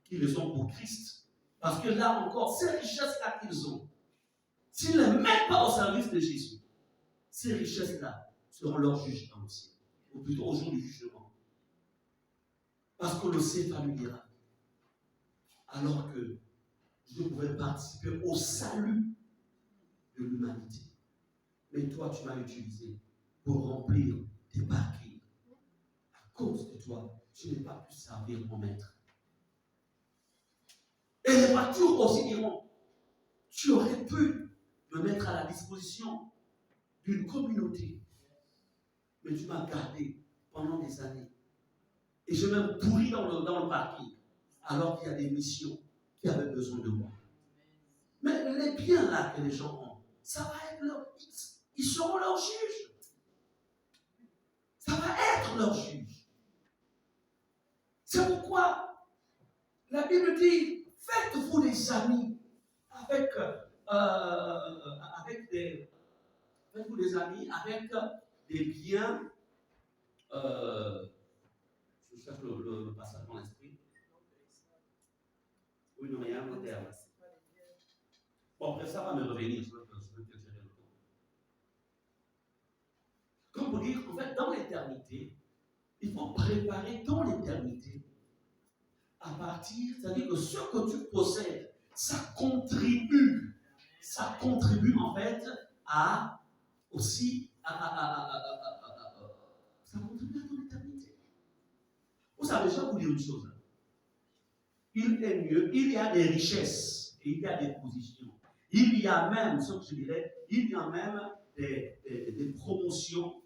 qu'ils le sont pour Christ. Parce que là encore, ces richesses-là qu'ils ont, s'ils ne les mettent pas au service de Jésus, ces richesses-là seront leurs juges dans le ciel, ou plutôt au jour du jugement. Parce que le Seigneur lui dira, alors que je pouvais participer au salut de l'humanité. Mais toi, tu m'as utilisé pour remplir tes barquilles. À cause de toi, tu n'es pas pu servir mon maître. Et les voitures aussi diront, tu aurais pu me mettre à la disposition d'une communauté. Mais tu m'as gardé pendant des années. Et je m'ai pourri dans le parking, alors qu'il y a des missions qui avaient besoin de moi. Mais les biens là que les gens ont, ça va être ils seront leurs juges. Ça va être leurs juges. C'est pourquoi la Bible dit, faites-vous des amis avec faites-vous des amis avec des biens. Je cherche le passage dans l'esprit. Oui, non, mais il y a un autre terme. Bon, après ça va me revenir, je vais te gérer le temps. Comme pour dire, en fait, dans l'éternité, il faut préparer dans l'éternité à partir, c'est-à-dire que ce que tu possèdes, ça contribue en fait aussi ça contribue à ton éternité. Vous savez, je vais vous dire une chose. Il est mieux, il y a des richesses et il y a des positions Il y a même, ce que je dirais, il y a même des promotions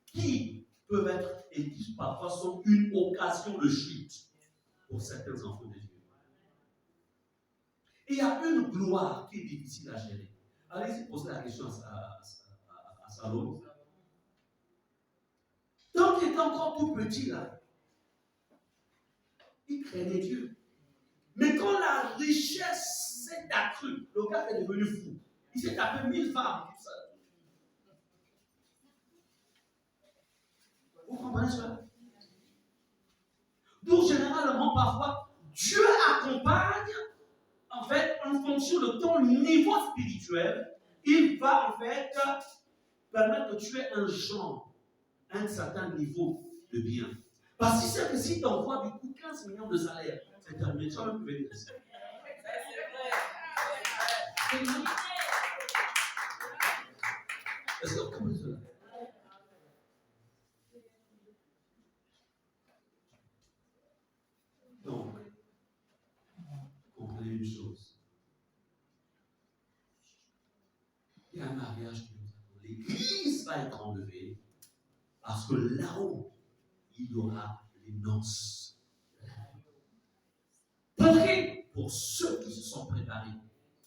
qui peuvent être et qui parfois sont une occasion de chute pour certains enfants de Dieu. Et il y a une gloire qui est difficile à gérer. Allez-y poser la question à Salomon. Tant qu'il était encore tout petit là, il craignait Dieu. Mais quand la richesse s'est accrue, le gars est devenu fou. Il s'est tapé 1000 femmes. Vous comprenez cela? Donc, généralement, parfois, Dieu accompagne, en fait, en fonction de ton niveau spirituel, il va, en fait, permettre que tu aies un genre, un certain niveau de bien. Parce qu'il sait que si tu envoies du coup 15 millions de salaires, c'est terminé, tu vas même venir ici. Est-ce que vous comprenez cela? Donc, comprenez une chose. Il y a un mariage qui nous attend. L'église va être enlevée parce que là-haut, il y aura les noces. Pourquoi? Pour ceux qui se sont préparés.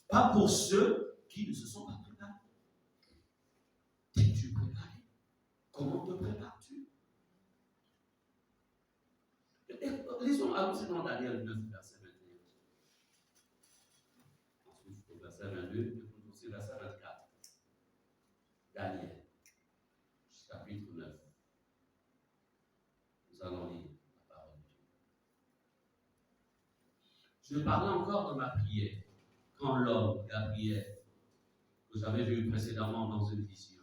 Pas pour ceux qui ne se sont pas préparés. T'es-tu préparé? Comment te prépares-tu? Lisons, allons-y dans Daniel 9, verset 21. Ensuite, au verset 22, et aussi verset 24. Daniel, chapitre 9. Nous allons lire la parole de Dieu. Je parlais encore de ma prière quand l'homme, Gabriel, que j'avais vu précédemment dans une vision,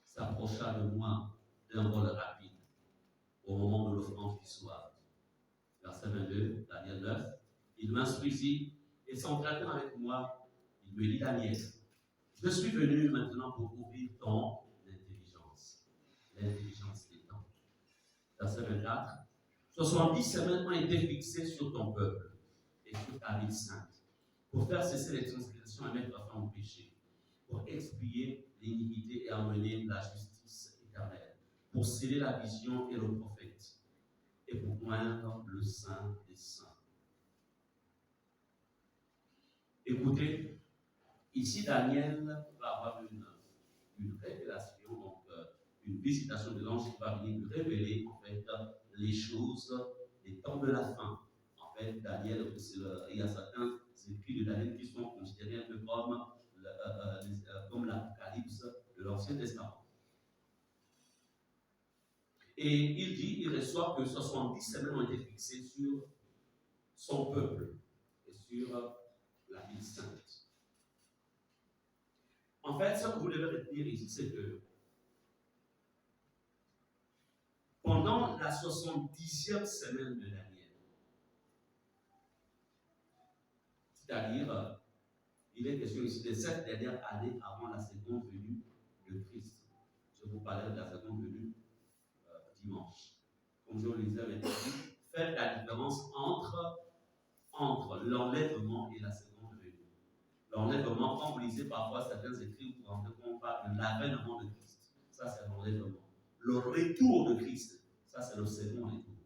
s'approcha de moi d'un vol rapide au moment de l'offrande du soir. Verset 22, Daniel 9. Il m'instruisit et s'entretint avec moi. Il me dit, Daniel, je suis venu maintenant pour ouvrir ton intelligence, l'intelligence des temps. Verset 24. 70 semaines ont été fixées sur ton peuple et sur ta ville sainte, pour faire cesser les transgressions et mettre fin au péché, pour expier l'iniquité et amener la justice éternelle, pour sceller la vision et le prophète, et pour moindre le saint des saints. Écoutez, ici Daniel va avoir une révélation, donc une visitation de l'ange qui va venir lui révéler en fait les choses des temps de la fin. En fait, Daniel, il y a certains écrits de Daniel qui sont considérés un peu comme l'Apocalypse de l'Ancien Testament. Et il dit, il reçoit que 70 semaines ont été fixées sur son peuple et sur la ville sainte. En fait, ce que vous devez retenir ici, c'est que pendant la 70e semaine de Daniel, c'est-à-dire, il est question ici des 7 dernières années avant la seconde venue de Christ. Je vous parlais de la seconde venue dimanche. Comme je vous le disais avec vous, faites la différence entre l'enlèvement et la seconde venue. L'enlèvement, quand vous lisez parfois certains écrits, vous vous rendez compte de l'avènement de Christ. Ça, c'est l'enlèvement. Le retour de Christ, ça, c'est le second retour.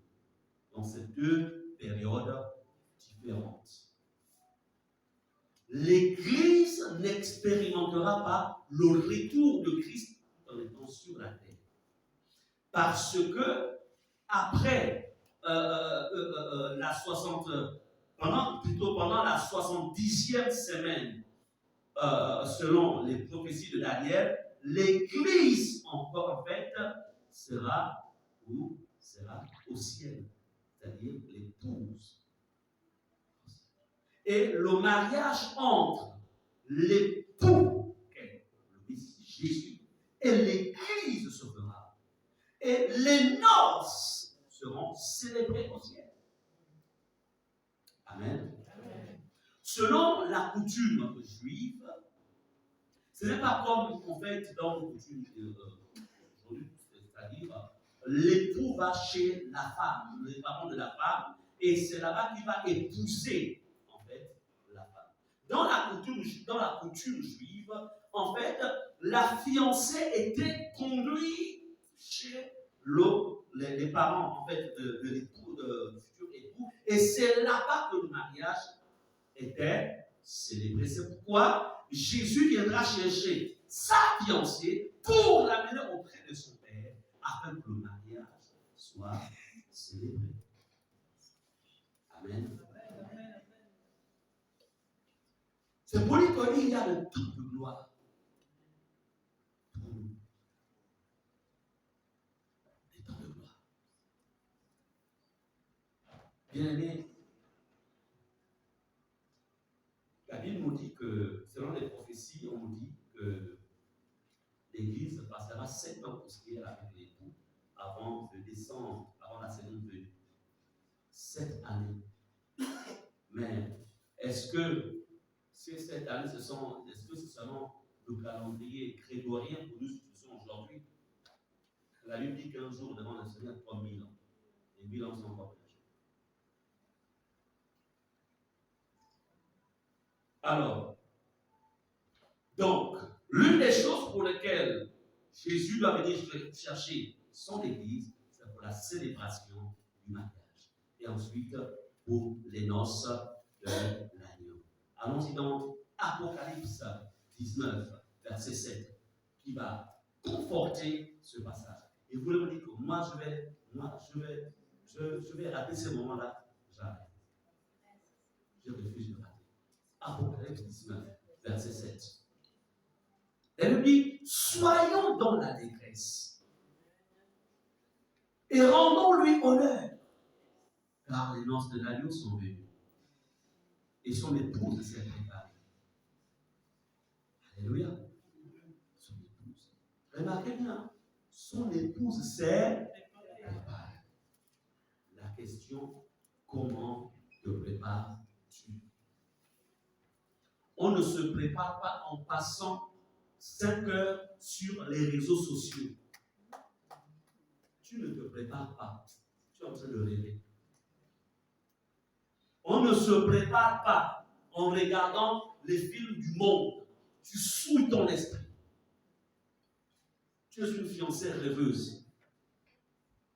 Donc, c'est deux périodes différentes. L'Église n'expérimentera pas le retour de Christ en étant sur la terre. Parce que, après la 60, pendant la 70e semaine, selon les prophéties de Daniel, l'Église encore en fait sera au ciel, c'est-à-dire l'épouse. Et le mariage entre l'époux, le Messie Jésus, et l'Église se fera. Et les noces seront célébrées au ciel. Amen. Amen. Selon la coutume juive, ce n'est pas comme en fait dans les coutumes aujourd'hui, c'est-à-dire l'époux va chez la femme, les parents de la femme, et c'est là-bas qu'il va épouser en fait la femme. dans la coutume juive, en fait, la fiancée était conduite chez les parents, en fait, de l'époux, du futur époux, et c'est là-bas que le mariage était célébré. C'est pourquoi Jésus viendra chercher sa fiancée pour l'amener auprès de son père, afin que le mariage soit célébré. Amen. C'est pour lui qu'il y a le temps de gloire pour nous. Le temps de gloire. Bien aimé, la Bible nous dit que, selon les prophéties, on nous dit que l'Église passera 7 ans pour se lier avec l'époux avant de descendre, avant la seconde venue. 7 années. Mais est-ce que ces 7 années, est-ce que c'est seulement le calendrier grégorien pour nous qui sommes aujourd'hui? La Bible dit qu'un jour devant le Seigneur, 3000 ans. Et 1000 ans sont encore plus. Alors, donc, l'une des choses pour lesquelles Jésus doit venir chercher son Église, c'est pour la célébration du mariage. Et ensuite, pour les noces de l'agneau. Allons-y donc, Apocalypse 19, verset 7, qui va conforter ce passage. Et vous voulez me dire que moi, je vais rater ce moment-là. J'arrête. Je refuse de rater. Apocalypse 19, verset 7. Elle dit, soyons dans la détresse et rendons-lui honneur, car les noces de l'agneau sont venues et son épouse s'est préparée. Alléluia. Son épouse. Remarquez bien, son épouse s'est préparée. La question, comment te prépares-tu? On ne se prépare pas en passant 5 heures sur les réseaux sociaux. Tu ne te prépares pas. Tu es en train de rêver. On ne se prépare pas en regardant les films du monde. Tu souilles ton esprit. Tu es une fiancée rêveuse.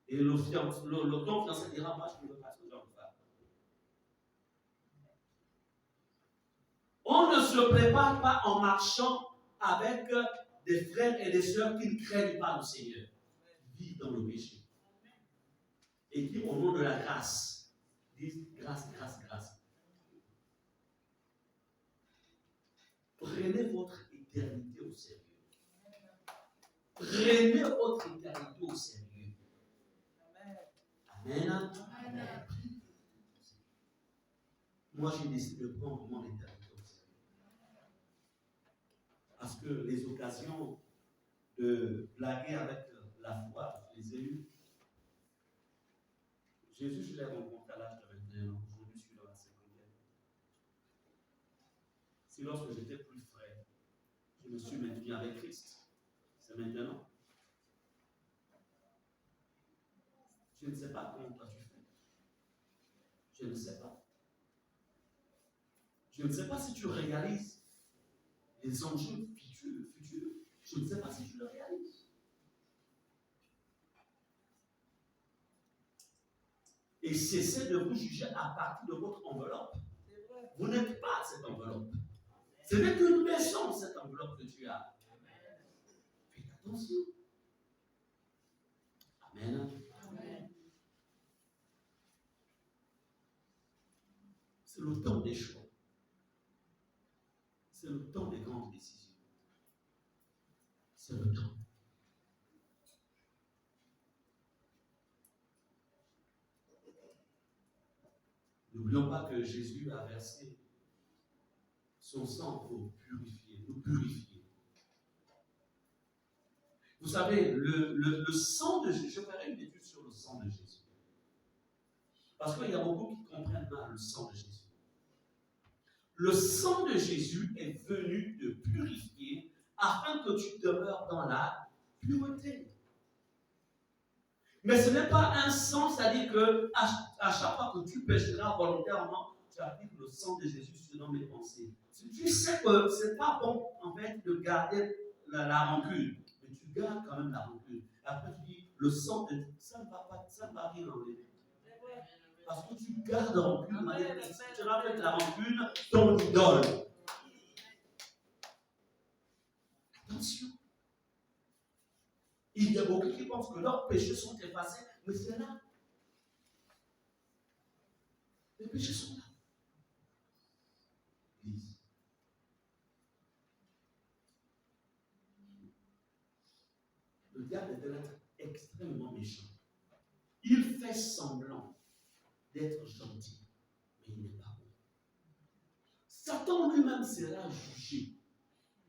Et ton fiancé dira, moi je ne veux pas ce genre de femme. On ne se prépare pas en marchant avec des frères et des sœurs qui ne craignent pas le Seigneur, vivent dans le péché. Et qui, au nom de la grâce, disent grâce, grâce, grâce. Prenez votre éternité au sérieux. Prenez votre éternité au sérieux. Amen. Amen. Moi, j'ai décidé de prendre mon éternité au sérieux. Parce que les occasions de blaguer avec la foi, je les ai eues. Jésus, je l'ai rencontré à l'âge de 21 ans. Aujourd'hui, je suis dans la cinquantaine. Si lorsque j'étais plus frais, je me suis maintenu avec Christ, c'est maintenant. Je ne sais pas comment toi tu fais. Je ne sais pas. Je ne sais pas si tu réalises les enjeux futurs. Je ne sais pas si tu le réalises. Et cessez de vous juger à partir de votre enveloppe. Vous n'êtes pas cette enveloppe. Ce n'est qu'une maison, cette enveloppe que tu as. Faites attention. Amen. Amen. C'est le temps des choix. C'est le temps des grandes décisions. C'est le temps. N'oublions pas que Jésus a versé son sang pour purifier, nous purifier. Vous savez, le sang de Jésus, je ferai une étude sur le sang de Jésus. Parce qu'il y a beaucoup qui comprennent mal le sang de Jésus. Le sang de Jésus est venu te purifier afin que tu demeures dans la pureté. Mais ce n'est pas un sang, c'est-à-dire qu'à chaque fois que tu pécheras volontairement, tu tu appliques le sang de Jésus sur mes pensées. Tu sais que ce n'est pas bon, en fait, de garder la rancune. Mais tu gardes quand même la rancune. Après, tu dis, le sang, ça ne va rien enlever. Parce que tu gardes la rancune, tu vas avec la rancune ton idole. Attention. Il y a beaucoup qui pensent que leurs péchés sont effacés, mais c'est là. Les péchés sont là. Le diable est un être extrêmement méchant. Il fait semblant d'être gentil, mais il n'est pas bon. Satan lui-même sera jugé.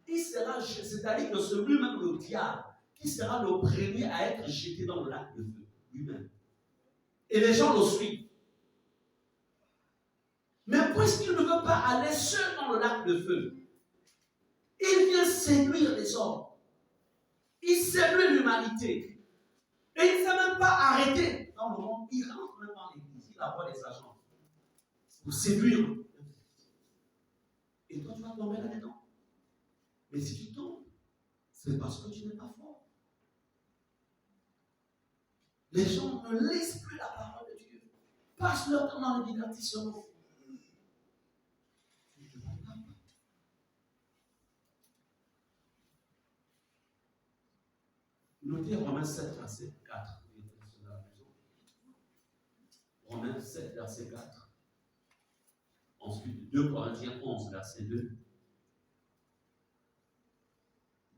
Il sera, c'est-à-dire que c'est lui-même le diable qui sera le premier à être jeté dans le lac de feu, lui-même. Et les gens le suivent. Mais puisqu'il ne veut pas aller seul dans le lac de feu, il vient séduire les hommes. Il séduit l'humanité. Et il ne s'est même pas arrêté dans le monde. Il rentre même dans l'église. Il envoie des agents pour séduire. Et toi, tu vas tomber là-dedans. Mais si tu tombes, c'est parce que tu n'es pas fort. Les gens ne lisent plus la parole de Dieu. Passent leur temps dans le divertissement. Notez Romains 7, verset 4. Romains 7, verset 4. Ensuite, 2 Corinthiens 11, verset 2.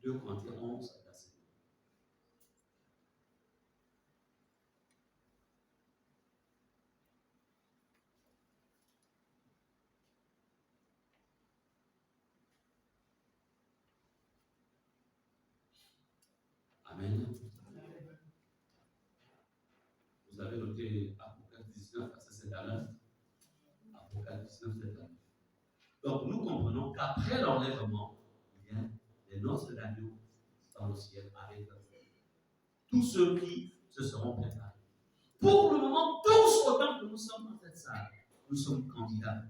2 Corinthiens 11, verset 2. Amen. Vous avez noté Apocalypse 19, verset 7 à 9. Apocalypse 19, 7 à 9. Donc, nous comprenons qu'après l'enlèvement, il y a les noces de l'agneau dans le ciel avec tous ceux qui se seront préparés. Pour le moment, tous autant que nous sommes dans cette salle, nous sommes candidats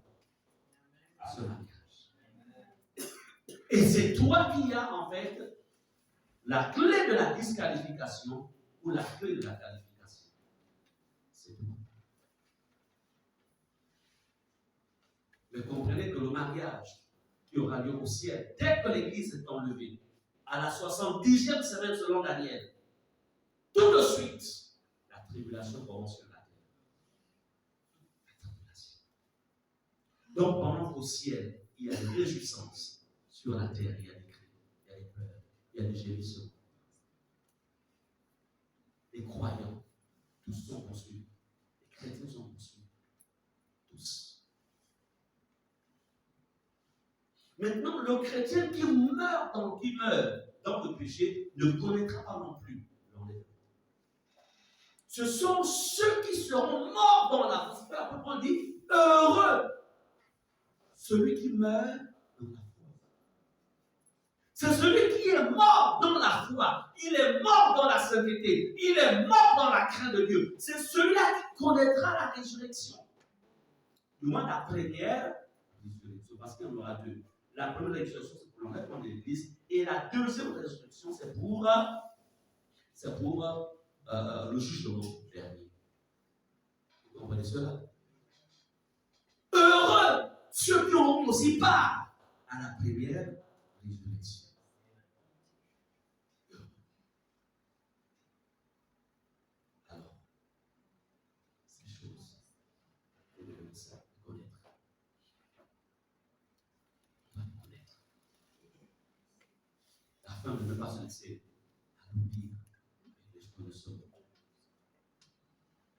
à ce mariage. Et c'est toi qui as en fait la clé de la disqualification ou la clé de la qualification. C'est tout. Mais comprenez que le mariage qui aura lieu au ciel, dès que l'Église est enlevée, à la 70e semaine selon Daniel, tout de suite, la tribulation commence sur la terre. La tribulation. Donc, pendant qu'au ciel, il y a des réjouissances, sur la terre, il y a des cris, il y a des pleurs, il y a des gémissements. Les croyants, tous sont poursuivis. Les chrétiens sont poursuivis. Tous. Maintenant, le chrétien qui meurt dans le péché ne connaîtra pas non plus l'enlèvement. Ce sont ceux qui seront morts dans la foi. C'est pourquoi on dit heureux celui qui meurt dans la foi. C'est celui qui est mort dans la foi. Il est mort dans la sainteté. Il est mort dans la crainte de Dieu. C'est celui-là qui connaîtra la résurrection. Du moins la première résurrection, parce qu'il y en aura deux. La première résurrection, c'est pour l'enlèvement de l'Église. Et la deuxième résurrection, c'est pour le jugement dernier. Vous comprenez cela? Heureux ceux qui auront aussi part à la première résurrection. Alors, ces choses, vous devez connaître. Afin de ne pas se laisser alourdir avec l'esprit de sorte.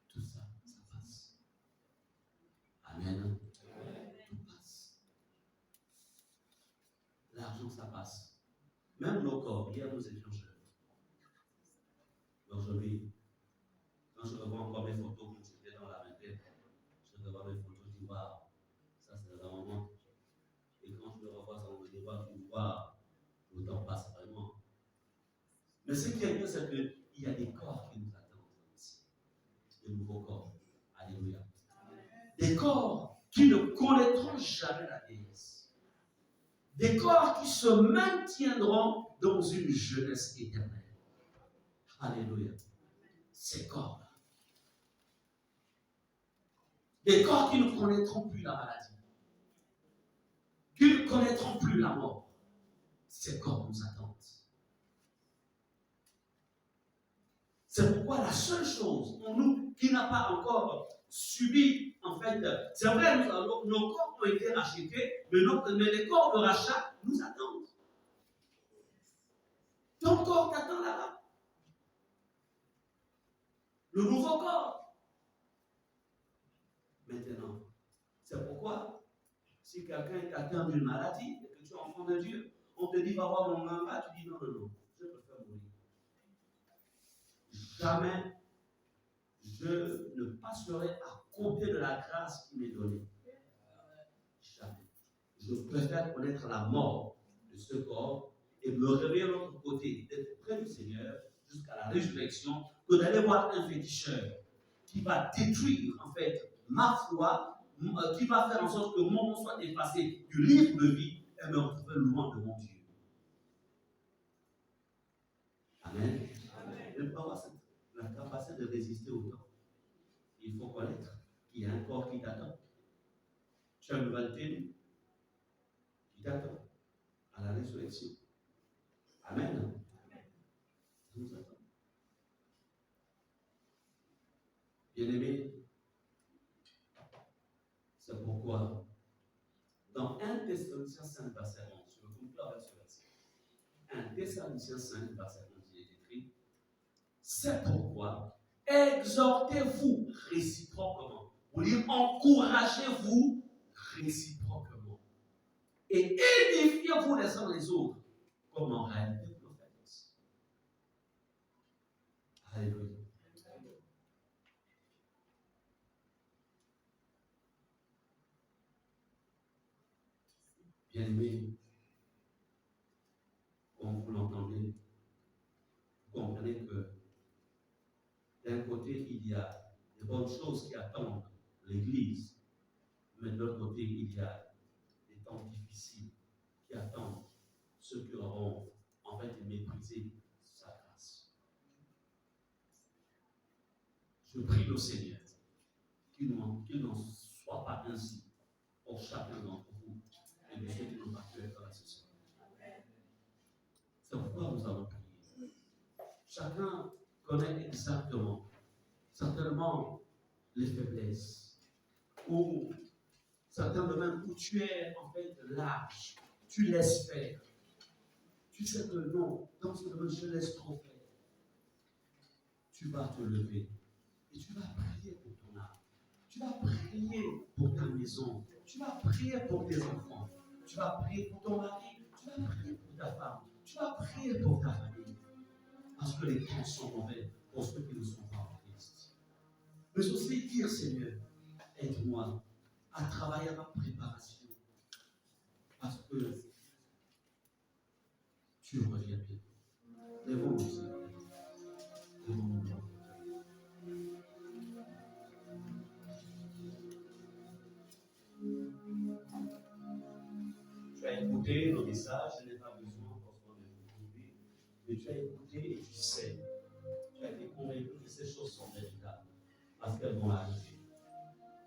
Tout ça, ça passe. Amen. Tout passe. L'argent, ça passe. Même nos corps. Hier, nous étions jeunes. Aujourd'hui, quand je revois encore mes photos quand j'étais dans la vingtaine, je revois mes photos, je dis waouh, ça c'est un moment. Et quand je le revois dans le miroir, je dis waouh, le temps passe vraiment. Mais ce qui est bien, c'est qu'il y a des corps qui nous attendent ici. De nouveaux corps. Alléluia. Des corps qui ne connaîtront jamais la vieillesse. Des corps qui se maintiendront dans une jeunesse éternelle. Alléluia. Ces corps-là. Des corps qui ne connaîtront plus la maladie. Qui ne connaîtront plus la mort. Ces corps nous attendent. C'est pourquoi la seule chose pour nous qui n'a pas encore subi, en fait, c'est vrai, nos corps ont été rachetés, mais les corps de rachat nous attendent. Ton corps t'attend là-bas. Le nouveau corps. Maintenant, c'est pourquoi, si quelqu'un est atteint d'une maladie et que tu es enfant de Dieu, on te dit, va voir mon maman, tu dis non, non, non, je préfère mourir. Jamais je ne passerai à côté de la grâce qui m'est donnée. Jamais. Je préfère connaître la mort de ce corps et me réveiller de l'autre côté, d'être près du Seigneur jusqu'à la résurrection, que d'aller voir un féticheur qui va détruire en fait ma foi, qui va faire en sorte que mon nom soit effacé du livre de vie et me retrouver loin de mon Dieu. Amen. Je ne peux pas avoir la capacité de résister au temps. Il faut connaître qu'il y a un corps qui t'attend. Tu as une nouvelle tenue qui t'attend à la résurrection. Amen. Ça nous attend. Bien-aimés, c'est pourquoi dans 1 Thessaloniciens 5, verset 11, je vais conclure avec ce verset. 1 Thessaloniciens 5, verset 11, il est écrit, c'est pourquoi exhortez-vous réciproquement. Vous dire encouragez-vous réciproquement. Et édifiez-vous les uns les autres comme en réalité vous le faites. Alléluia. Bien-aimés, comme vous l'entendez, vous comprenez que d'un côté, il y a des bonnes choses qui attendent l'Église, mais de l'autre côté, il y a des temps difficiles qui attendent ceux qui auront en fait méprisé sa grâce. Je prie le Seigneur qu'il n'en soit pas ainsi pour chacun d'entre vous et de ceux qui n'ont pas pu être là ce soir. C'est pourquoi nous allons prier. Chacun connaît exactement, certainement, les faiblesses, ou certains domaines où tu es en fait lâche, tu laisses faire. Tu sais que non, dans ce domaine, je laisse trop faire. Tu vas te lever et tu vas prier pour ton âme. Tu vas prier pour ta maison. Tu vas prier pour tes enfants. Tu vas prier pour ton mari. Tu vas prier pour ta femme. Tu vas prier pour ta famille. Parce que les temps sont mauvais pour ceux qui ne sont pas en Christ. Mais aussi dire, Seigneur, aide-moi à travailler à ma préparation. Parce que tu reviens bien. Lèvons-nous, Seigneur. Lèvons-nous. Tu as écouté nos messages, je n'ai pas besoin forcément de vous prouver, mais tu as écouté et tu sais. Tu as été convaincu que ces choses sont véritables parce qu'elles vont arriver.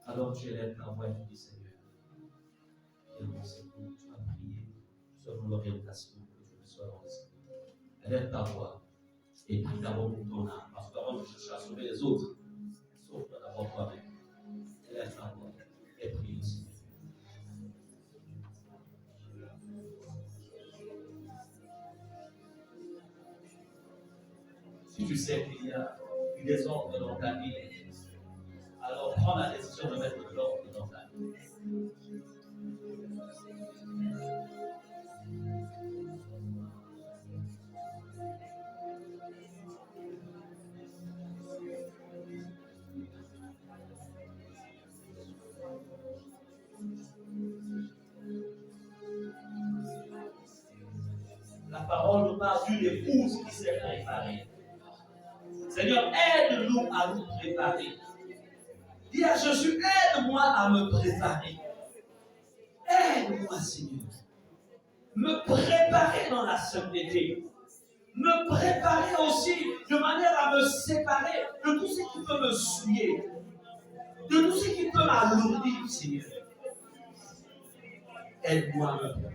Alors tu élèves ta voix et tu dis, Seigneur, viens mon Seigneur, tu vas prier selon l'orientation que tu reçois dans l'esprit. Élève ta voix et prie d'abord pour ton âme, parce qu'avant de chercher à sauver les autres, sauve-toi d'abord toi-même. Élève ta voix et prie aussi. Si tu sais qu'il y a du désordre dans ta vie, alors prends la décision de mettre de l'ordre dans ta vie. La parole nous parle d'une épouse qui s'est préparée. Seigneur, aide-nous à nous préparer. Dis à Jésus, aide-moi à me préparer. Aide-moi, Seigneur. Me préparer dans la sainteté. Me préparer aussi de manière à me séparer de tout ce qui peut me souiller. De tout ce qui peut m'alourdir, Seigneur. Aide-moi à me préparer.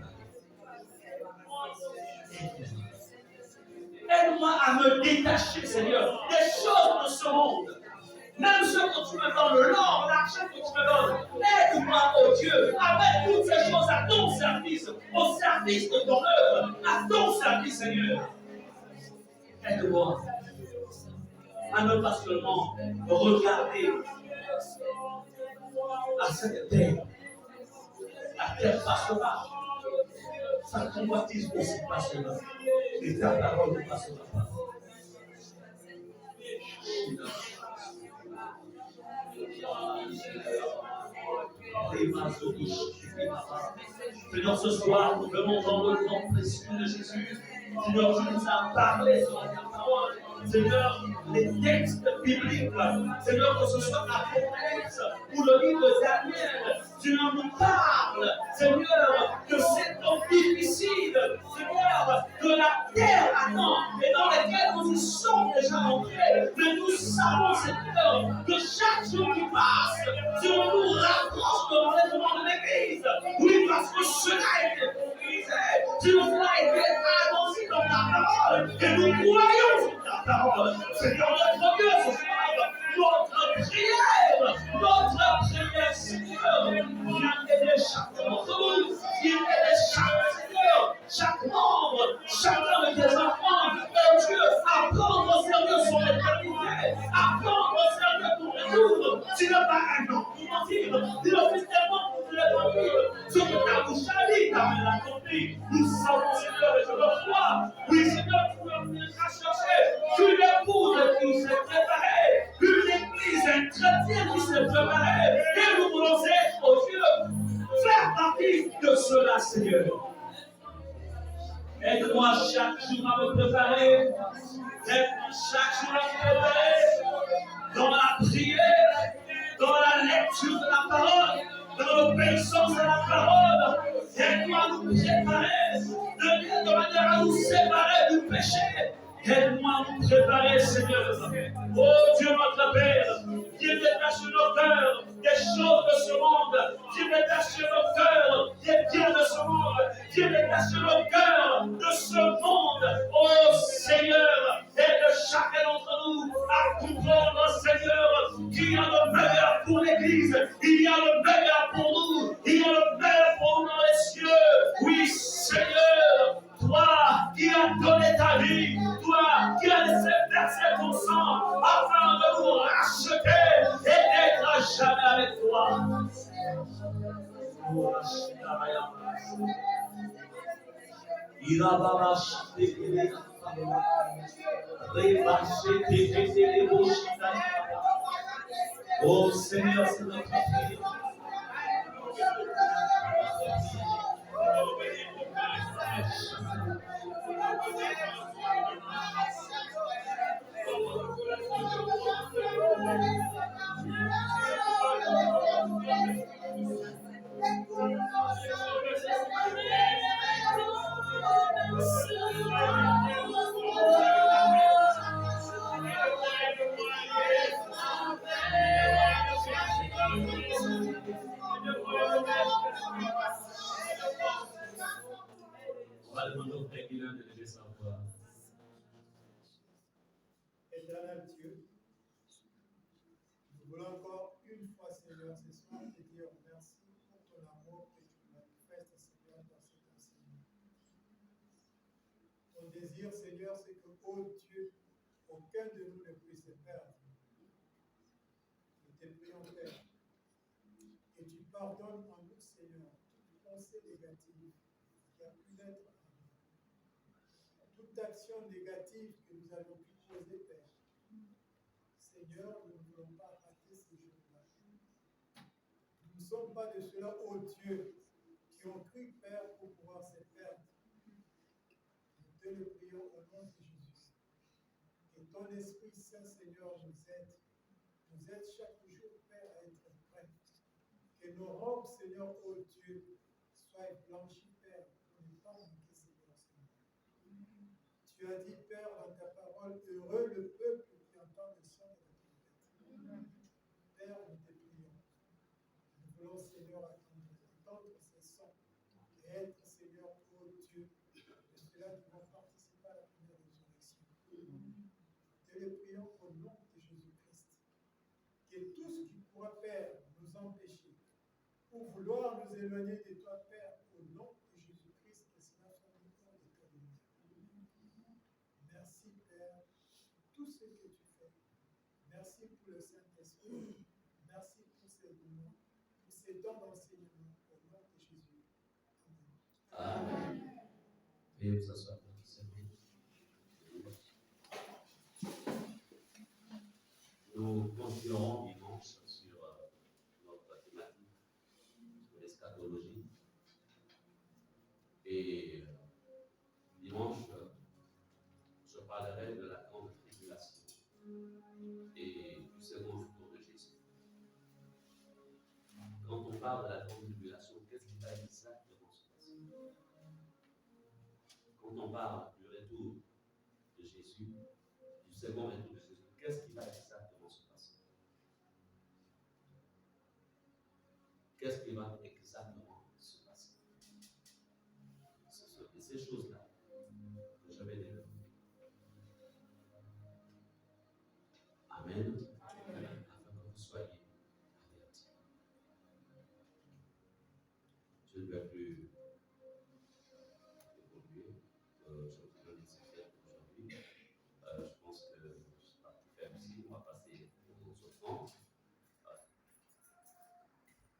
Aide-moi à me détacher, Seigneur, des choses de ce monde. Même ce que tu me donnes, l'or, l'argent que tu me donnes. Aide-moi, oh Dieu, à mettre toutes ces choses à ton service, au service de ton œuvre, à ton service, Seigneur. Aide-moi à ne pas seulement regarder à cette terre. La terre passera. Sa convoitise aussi passera. Et ta parole ne passera pas. Seigneur, ce soir, nous venons dans le nom précieux de Jésus. Seigneur, tu nous as parlé sur ta parole. Seigneur, les textes bibliques, Seigneur, que ce soit Apocalypse ou le livre de Daniel, Seigneur, nous parle, Seigneur, de cet temps difficile, Seigneur, que la terre attend et dans lequel nous y sommes déjà entrés. Mais nous savons, Seigneur, que chaque jour qui passe, Seigneur, nous rapproche de l'enlèvement de l'Église. Oui, parce que cela a été prophétisé, Seigneur, cela a été annoncé dans ta parole, et nous croyons sur ta parole. Seigneur, notre Dieu, ce soir, notre prière, Seigneur, vient aider chaque d'entre nous, vient aider chaque Seigneur, chaque membre, chacun de tes enfants, oh Dieu, à prendre au sérieux son éternité, à prendre au sérieux ton retour. Tu n'as pas un an pour mentir, tu l'as fait tellement pour te l'évangile. Ce que ta bouche a dit, ta main l'a accompli. Nous savons, Seigneur, et je le crois. Oui, Seigneur, tu vas venir à chercher une épouse qui s'est préparée, une église, un chrétien qui s'est préparé. Et nous voulons être, oh Dieu, faire partie de cela, Seigneur. Aide-moi chaque jour à me préparer. Aide-moi chaque jour à me préparer dans la prière, dans la lecture de la parole, dans l'obéissance à la parole. Aide-moi à nous préparer de manière à nous séparer du péché. Aide-moi à nous préparer, Seigneur. Oh Dieu, notre Père, Dieu détache nos cœurs des choses de ce monde. Dieu détache nos cœurs des biens de ce monde. Dieu détache nos cœurs de ce monde. Oh Seigneur, aide chacun d'entre nous à comprendre, Seigneur, qu'il y a le meilleur pour l'Église. Il y a le meilleur pour nous. Il y a le meilleur pour nous dans les cieux. Oui, Seigneur. Toi qui as donné ta vie, toi qui as laissé verser ton sang afin de nous racheter et d'être à jamais avec toi. Oh Seigneur, c'est notre prière. On va demander au Père Guilain de lever sa voix. Éternel Dieu, nous voulons encore une fois, Seigneur, ce soir te dire merci pour ton amour que tu manifestes, Seigneur, dans cet enseignement. Ton désir, Seigneur, c'est que, oh Dieu, aucun de nous ne puisse se perdre. Nous te prions, Père, et tu pardonnes en nous, Seigneur, toute pensée négative qui a pu naître en nous. Toute action négative que nous avons pu poser, Père. Seigneur, nous ne voulons pas rater ces jours-là. Nous ne sommes pas de ceux-là, ô Dieu, qui ont cru, Père, pour pouvoir se perdre. Nous te le prions au nom de Jésus. Et ton Esprit Saint, Seigneur, nous aide, nous aide chaque jour, Père, à être prêts. Que nos robes, Seigneur, oh Dieu, soient blanchies, Père, pour ne pas manquer, Seigneur, Seigneur. Tu as dit, Père, dans ta parole, heureux le peuple qui entend le son de la trompette. Père, nous te prions. Nous voulons, Seigneur, entendre ces sons et être, Seigneur, oh Dieu, de ceux-là qui vont participer à la première résurrection. Te le prions au nom de Jésus-Christ. Que tout ce qui pourra, Père, nous empêcher ou vouloir nous éloigner de toi, Père, au nom de Jésus-Christ, que cela soit mis hors de ta lumière. Merci, Père, pour tout ce que tu fais. Merci pour le Saint-Esprit. Merci pour ces dons, pour ces dons d'enseignement, au nom de Jésus. Amen. Amen. Veuillez vous asseoir. Nous continuerons dimanche sur notre thématique, sur l'eschatologie. Et dimanche, je parlerai de la grande tribulation et du second retour de Jésus. Quand on parle de la grande tribulation, qu'est-ce qui va exactement se passer? Quand on parle du retour de Jésus, du second retour de Jésus, qu'est-ce qui va exactement se passer? Qu'est-ce qui va exactement se passer? Ce sont ces choses-là que je vais développer. Amen. Afin que vous soyez avertis. Je ne vais plus